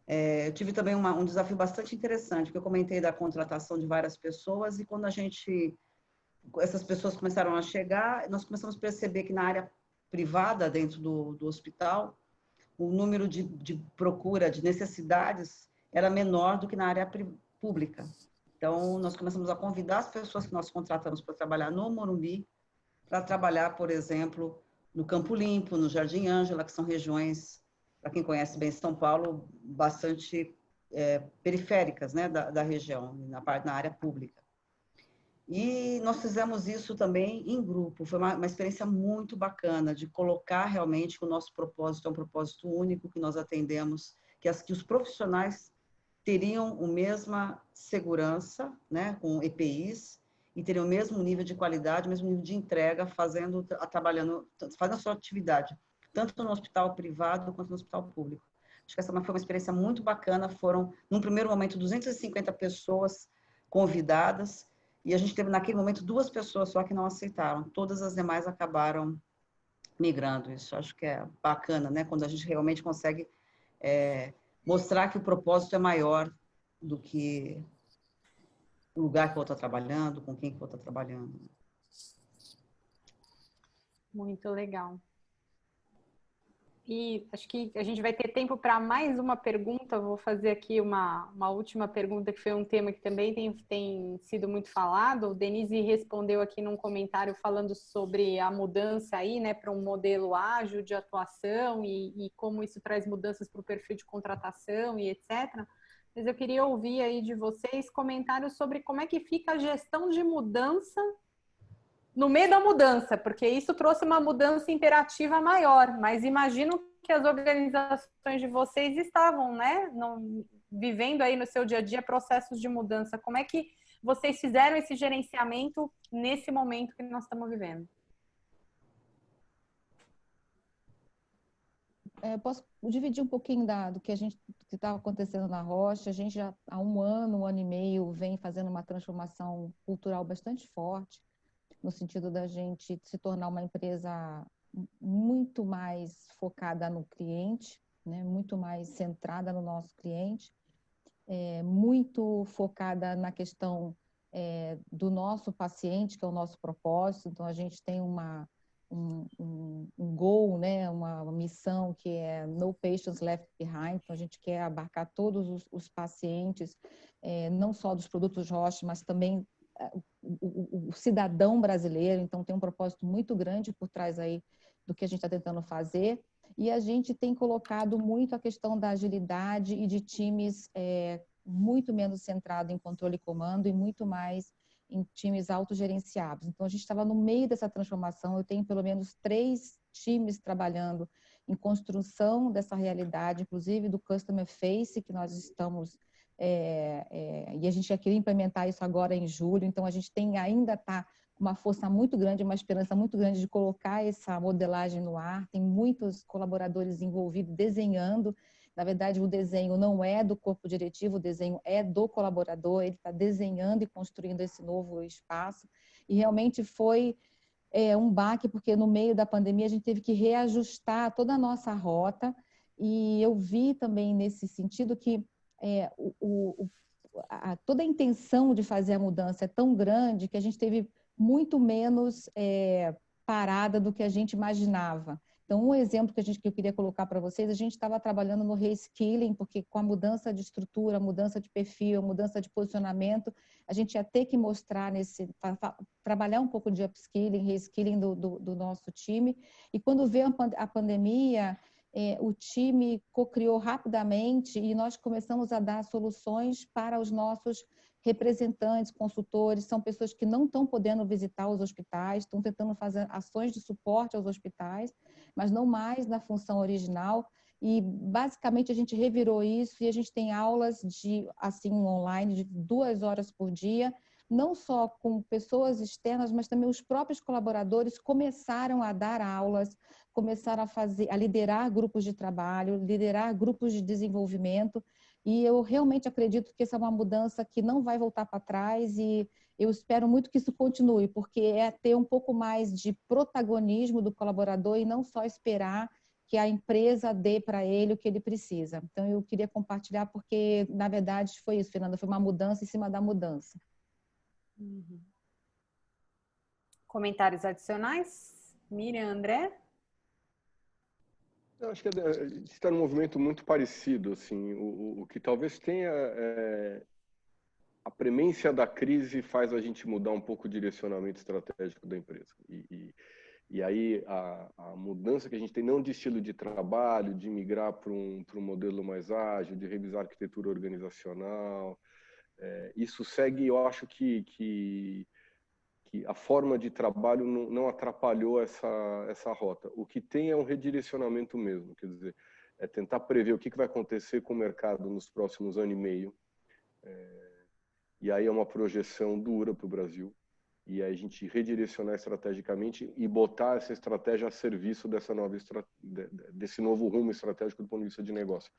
eu tive também um desafio bastante interessante, porque eu comentei da contratação de várias pessoas e quando essas pessoas começaram a chegar, nós começamos a perceber que na área privada, dentro do hospital, o número de procura, de necessidades, era menor do que na área pública. Então, nós começamos a convidar as pessoas que nós contratamos para trabalhar no Morumbi, para trabalhar, por exemplo, no Campo Limpo, no Jardim Ângela, que são regiões, para quem conhece bem São Paulo, bastante periféricas, né, da região, na área pública. E nós fizemos isso também em grupo. Foi uma experiência muito bacana de colocar realmente que o nosso propósito é um propósito único, que nós atendemos, que os profissionais teriam a mesma segurança, né, com EPIs, e teriam o mesmo nível de qualidade, o mesmo nível de entrega, fazendo a sua atividade, tanto no hospital privado quanto no hospital público. Acho que essa foi uma experiência muito bacana. Foram, num primeiro momento, 250 pessoas convidadas, e a gente teve, naquele momento, 2 pessoas só que não aceitaram. Todas as demais acabaram migrando. Isso acho que é bacana, né? Quando a gente realmente consegue mostrar que o propósito é maior do que o lugar que eu estou trabalhando, com quem que eu estou trabalhando. Muito legal. E acho que a gente vai ter tempo para mais uma pergunta. Eu vou fazer aqui uma última pergunta, que foi um tema que também tem sido muito falado. O Denise respondeu aqui num comentário falando sobre a mudança aí, né, para um modelo ágil de atuação e como isso traz mudanças para o perfil de contratação e etc. Mas eu queria ouvir aí de vocês comentários sobre como é que fica a gestão de mudança no meio da mudança, porque isso trouxe uma mudança imperativa maior, mas imagino que as organizações de vocês estavam, né, vivendo aí no seu dia a dia processos de mudança. Como é que vocês fizeram esse gerenciamento nesse momento que nós estamos vivendo? Posso dividir um pouquinho do que estava acontecendo na Rocha. A gente já há um ano e meio vem fazendo uma transformação cultural bastante forte, no sentido da gente se tornar uma empresa muito mais focada no cliente, né? Muito mais centrada no nosso cliente, muito focada na questão do nosso paciente, que é o nosso propósito. Então, a gente tem um goal, né? Uma missão que é No Patients Left Behind. Então, a gente quer abarcar todos os pacientes, não só dos produtos Roche, mas também o cidadão brasileiro. Então, tem um propósito muito grande por trás aí do que a gente está tentando fazer. E a gente tem colocado muito a questão da agilidade e de times muito menos centrado em controle e comando e muito mais em times autogerenciados. Então, a gente estava no meio dessa transformação. Eu tenho pelo menos 3 times trabalhando em construção dessa realidade, inclusive do Customer Face, que nós estamos... e a gente já queria implementar isso agora em julho. Então, a gente ainda está com uma força muito grande, uma esperança muito grande de colocar essa modelagem no ar. Tem muitos colaboradores envolvidos desenhando. Na verdade, o desenho não é do corpo diretivo, o desenho é do colaborador. Ele está desenhando e construindo esse novo espaço. E realmente foi um baque, porque no meio da pandemia a gente teve que reajustar toda a nossa rota. E eu vi também nesse sentido que toda a intenção de fazer a mudança é tão grande que a gente teve muito menos parada do que a gente imaginava. Então, um exemplo que eu queria colocar para vocês, a gente estava trabalhando no reskilling, porque com a mudança de estrutura, mudança de perfil, mudança de posicionamento, a gente ia ter que mostrar trabalhar um pouco de upskilling, reskilling do nosso time. E quando veio a pandemia, o time co-criou rapidamente e nós começamos a dar soluções para os nossos representantes, consultores, são pessoas que não estão podendo visitar os hospitais, estão tentando fazer ações de suporte aos hospitais, mas não mais na função original. E, basicamente, a gente revirou isso e a gente tem aulas assim, online de 2 horas por dia, não só com pessoas externas, mas também os próprios colaboradores começaram a dar aulas, começaram a liderar grupos de trabalho, liderar grupos de desenvolvimento. E eu realmente acredito que essa é uma mudança que não vai voltar para trás e eu espero muito que isso continue, porque é ter um pouco mais de protagonismo do colaborador e não só esperar que a empresa dê para ele o que ele precisa. Então, eu queria compartilhar porque, na verdade, foi isso, Fernanda, foi uma mudança em cima da mudança. Comentários adicionais? Miriam, André? Eu acho que a gente está num movimento muito parecido, assim, o que talvez tenha a premência da crise faz a gente mudar um pouco o direcionamento estratégico da empresa. E aí a mudança que a gente tem, não de estilo de trabalho, de migrar para um modelo mais ágil, de revisar a arquitetura organizacional, isso segue, eu acho que a forma de trabalho não atrapalhou essa rota. O que tem é um redirecionamento mesmo, quer dizer, é tentar prever o que vai acontecer com o mercado nos próximos ano e meio. E aí é uma projeção dura para o Brasil. E aí a gente redirecionar estrategicamente e botar essa estratégia a serviço desse novo rumo estratégico do ponto de vista de negócio.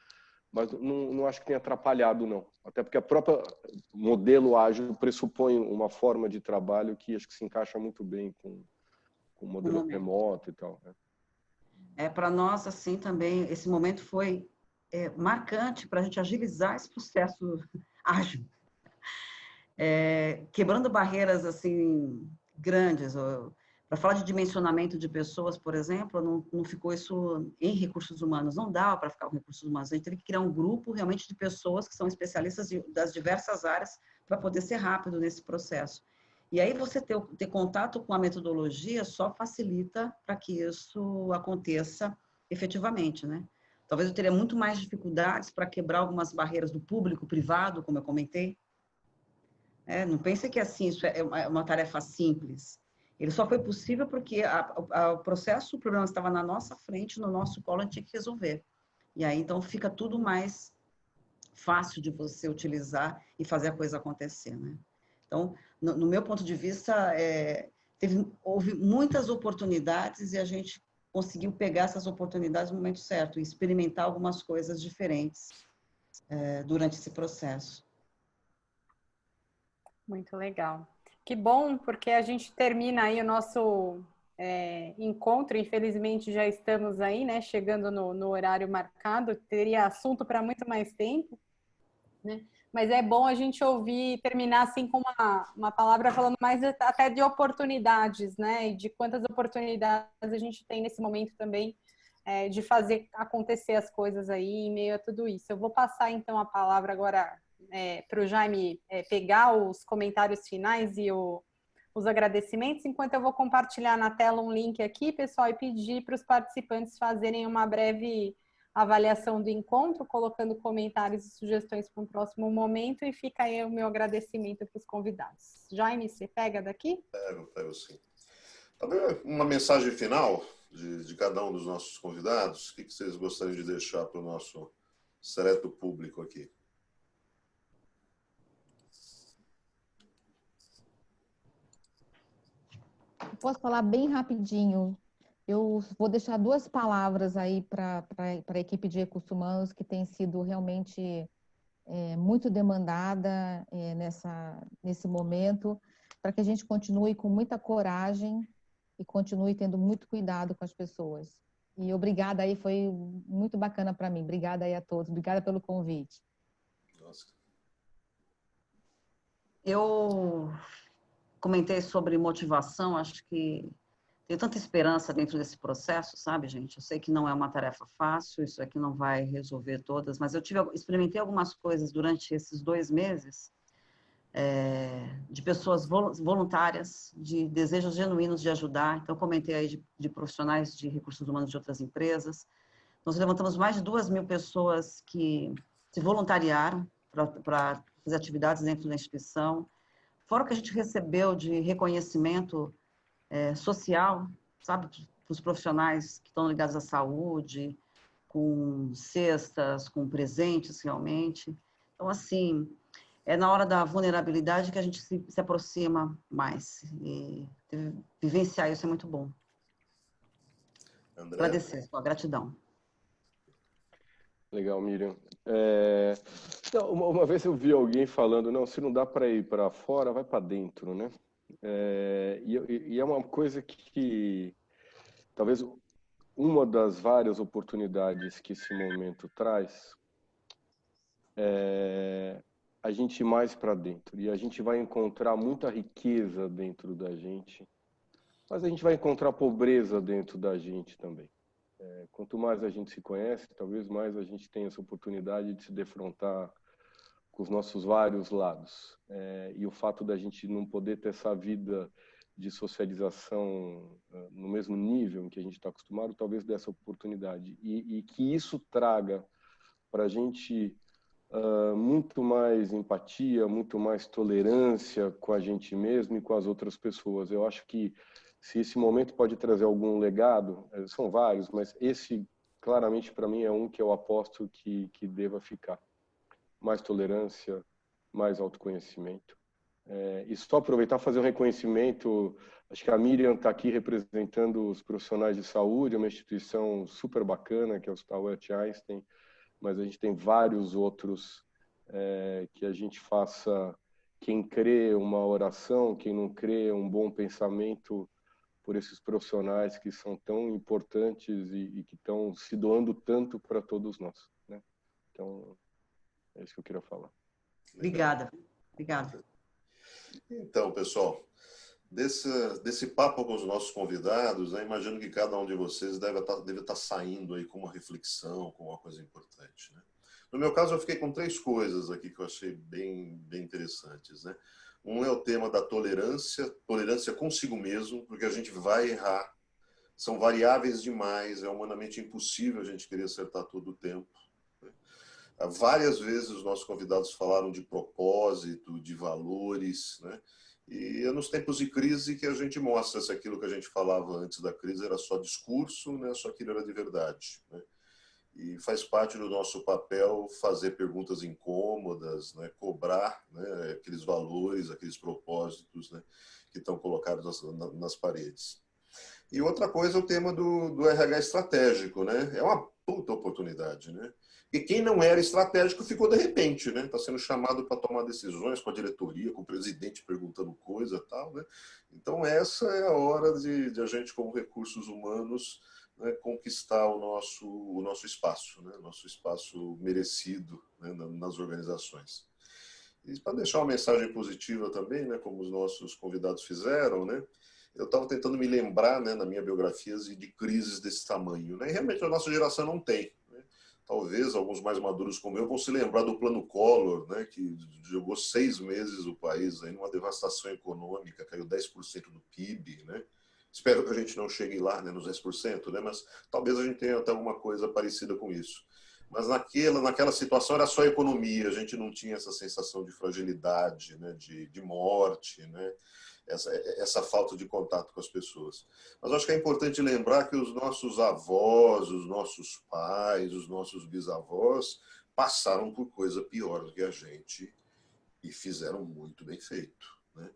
Mas não acho que tenha atrapalhado, não. Até porque a própria modelo ágil pressupõe uma forma de trabalho que acho que se encaixa muito bem com o modelo remoto e tal. Né? Para nós, assim, também, esse momento foi marcante para a gente agilizar esse processo ágil. Quebrando barreiras, assim, grandes. Para falar de dimensionamento de pessoas, por exemplo, não ficou isso em recursos humanos, não dava para ficar com recursos humanos. A gente teve que criar um grupo realmente de pessoas que são especialistas das diversas áreas para poder ser rápido nesse processo. E aí você ter contato com a metodologia só facilita para que isso aconteça efetivamente, né? Talvez eu teria muito mais dificuldades para quebrar algumas barreiras do público, privado, como eu comentei. Não pense que assim, isso é uma tarefa simples. Ele só foi possível porque o processo, o problema estava na nossa frente, no nosso colo, a gente tinha que resolver. E aí, então, fica tudo mais fácil de você utilizar e fazer a coisa acontecer, né? Então, no meu ponto de vista, houve muitas oportunidades e a gente conseguiu pegar essas oportunidades no momento certo e experimentar algumas coisas diferentes durante esse processo. Muito legal. Que bom, porque a gente termina aí o nosso encontro. Infelizmente, já estamos aí, né? Chegando no horário marcado. Teria assunto para muito mais tempo, né? Mas é bom a gente ouvir, terminar assim com uma palavra falando mais até de oportunidades, né? E de quantas oportunidades a gente tem nesse momento também de fazer acontecer as coisas aí em meio a tudo isso. Eu vou passar, então, a palavra agora para o Jaime pegar os comentários finais e os agradecimentos, enquanto eu vou compartilhar na tela um link aqui, pessoal, e pedir para os participantes fazerem uma breve avaliação do encontro, colocando comentários e sugestões para um próximo momento, e fica aí o meu agradecimento para os convidados. Jaime, você pega daqui? Pego sim. Também uma mensagem final de cada um dos nossos convidados, o que vocês gostariam de deixar para o nosso seleto público aqui? Posso falar bem rapidinho. Eu vou deixar 2 palavras aí para a equipe de recursos humanos, que tem sido realmente muito demandada nesse momento, para que a gente continue com muita coragem e continue tendo muito cuidado com as pessoas. E obrigada aí, foi muito bacana para mim. Obrigada aí a todos. Obrigada pelo convite. Nossa. Eu comentei sobre motivação, acho que tenho tanta esperança dentro desse processo, sabe, gente? Eu sei que não é uma tarefa fácil, isso aqui não vai resolver todas, mas eu experimentei algumas coisas durante esses 2 meses de pessoas voluntárias, de desejos genuínos de ajudar. Então, comentei aí de profissionais de recursos humanos de outras empresas, Nós levantamos mais de 2.000 pessoas que se voluntariaram para fazer atividades dentro da instituição. Fora o que a gente recebeu de reconhecimento social, sabe, dos profissionais que estão ligados à saúde, com cestas, com presentes, realmente. Então, assim, é na hora da vulnerabilidade que a gente se aproxima mais. E vivenciar isso é muito bom. André? Agradecer, sua gratidão. Legal, Miriam. Não, uma vez eu vi alguém falando, não, se não dá para ir para fora, vai para dentro, né? E é uma coisa que talvez uma das várias oportunidades que esse momento traz é a gente ir mais para dentro. E a gente vai encontrar muita riqueza dentro da gente, mas a gente vai encontrar pobreza dentro da gente também. Quanto mais a gente se conhece, talvez mais a gente tenha essa oportunidade de se defrontar com os nossos vários lados. E o fato da gente não poder ter essa vida de socialização no mesmo nível em que a gente está acostumado, talvez dê essa oportunidade. E que isso traga para a gente muito mais empatia, muito mais tolerância com a gente mesmo e com as outras pessoas. Eu acho que se esse momento pode trazer algum legado, são vários, mas esse, claramente, para mim, é um que eu aposto que deva ficar. Mais tolerância, mais autoconhecimento. E só aproveitar e fazer um reconhecimento, acho que a Miriam está aqui representando os profissionais de saúde, é uma instituição super bacana, que é o Hospital Albert Einstein, mas a gente tem vários outros que a gente faça, quem crê uma oração, quem não crê um bom pensamento, por esses profissionais que são tão importantes e que estão se doando tanto para todos nós, né? Então, é isso que eu queria falar. Obrigada. Obrigada. Então, pessoal, desse papo com os nossos convidados, né, imagino que cada um de vocês deve estar saindo aí com uma reflexão, com uma coisa importante, né? No meu caso, eu fiquei com 3 coisas aqui que eu achei bem interessantes, né? Um é o tema da tolerância consigo mesmo, porque a gente vai errar. São variáveis demais, é humanamente impossível a gente querer acertar todo o tempo. Várias vezes os nossos convidados falaram de propósito, de valores, né? E é nos tempos de crise que a gente mostra se aquilo que a gente falava antes da crise era só discurso, né? Só aquilo era de verdade, né? E faz parte do nosso papel fazer perguntas incômodas, né? Cobrar, né? Aqueles valores, aqueles propósitos, né? Que estão colocados nas paredes. E outra coisa é o tema do RH estratégico, né? É uma puta oportunidade, né? E quem não era estratégico ficou de repente, né? Está sendo chamado para tomar decisões com a diretoria, com o presidente perguntando coisa e tal, né? Então essa é a hora de a gente, como recursos humanos, né, conquistar o nosso espaço, né? Nosso espaço merecido, né, nas organizações. E para deixar uma mensagem positiva também, né, como os nossos convidados fizeram, né? Eu estava tentando me lembrar, né, na minha biografia, de crises desse tamanho, né? E realmente a nossa geração não tem, né? Talvez alguns mais maduros como eu vão se lembrar do Plano Collor, né, que jogou 6 meses o país aí numa devastação econômica, caiu 10% do PIB, né? Espero que a gente não chegue lá, né, nos 10%, né, mas talvez a gente tenha até alguma coisa parecida com isso. Mas naquela situação era só economia, a gente não tinha essa sensação de fragilidade, né, de morte, né, essa falta de contato com as pessoas. Mas acho que é importante lembrar que os nossos avós, os nossos pais, os nossos bisavós passaram por coisa pior do que a gente e fizeram muito bem feito, né?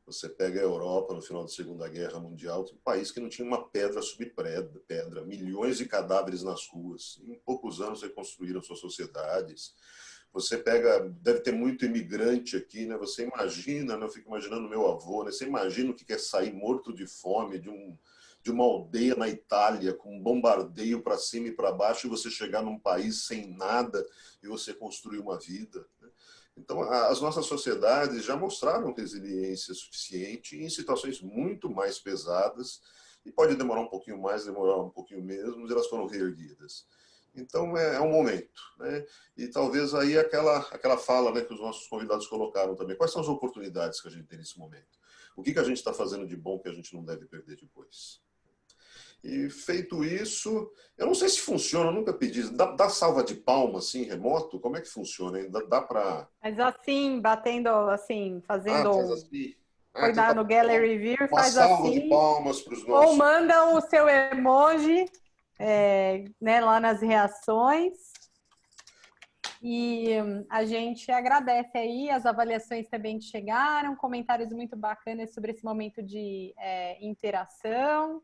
Você pega a Europa no final da Segunda Guerra Mundial, um país que não tinha uma pedra sobre pedra, milhões de cadáveres nas ruas. Em poucos anos reconstruíram suas sociedades. Você pega, deve ter muito imigrante aqui, né? Você imagina, né? Eu fico imaginando meu avô, né? Você imagina o que é sair morto de fome de uma aldeia na Itália, com um bombardeio para cima e para baixo, e você chegar num país sem nada e você construir uma vida, né? Então, as nossas sociedades já mostraram resiliência suficiente em situações muito mais pesadas, e pode demorar um pouquinho mais, demorar um pouquinho menos, mas elas foram reerguidas. Então, é um momento, né? E talvez aí aquela fala, né, que os nossos convidados colocaram também. Quais são as oportunidades que a gente tem nesse momento? O que a gente está fazendo de bom que a gente não deve perder depois? E feito isso, eu não sei se funciona, eu nunca pedi. Dá salva de palmas, assim, remoto? Como é que funciona? Ainda dá para... Mas assim, batendo assim, fazendo... faz assim? Foi Então tá no bom. Gallery View, Uma faz salva de assim. palmas para os Ou nossos... manda o seu emoji né, lá nas reações. E a gente agradece aí as avaliações também que chegaram, comentários muito bacanas sobre esse momento de interação.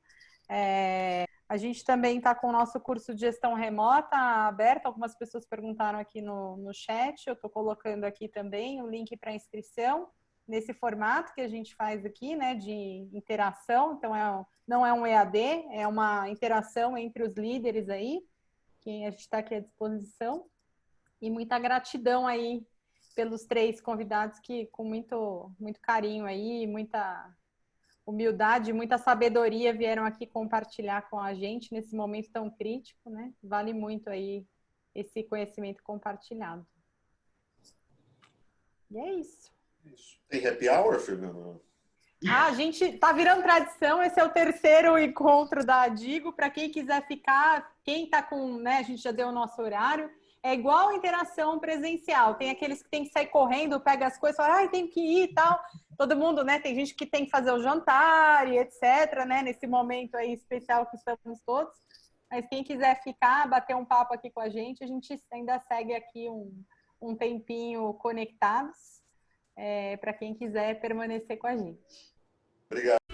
A gente também está com o nosso curso de gestão remota aberto. Algumas pessoas perguntaram aqui no chat. Eu estou colocando aqui também o link para inscrição nesse formato que a gente faz aqui, né, de interação. Então, não é um EAD, é uma interação entre os líderes aí, que a gente está aqui à disposição. E muita gratidão aí pelos 3 convidados que, com muito, muito carinho aí, muita humildade, muita sabedoria, vieram aqui compartilhar com a gente nesse momento tão crítico, né? Vale muito aí esse conhecimento compartilhado. E é isso. Tem happy hour, Fernando? A gente tá virando tradição, esse é o 3º encontro da Digo. Para quem quiser ficar, quem tá com, né, a gente já deu o nosso horário. É igual interação presencial. Tem aqueles que tem que sair correndo, pega as coisas, fala, tem que ir e tal. Todo mundo, né? Tem gente que tem que fazer o jantar e etc, né? Nesse momento aí especial que estamos todos. Mas quem quiser ficar, bater um papo aqui com a gente ainda segue aqui um tempinho conectados, para quem quiser permanecer com a gente. Obrigado.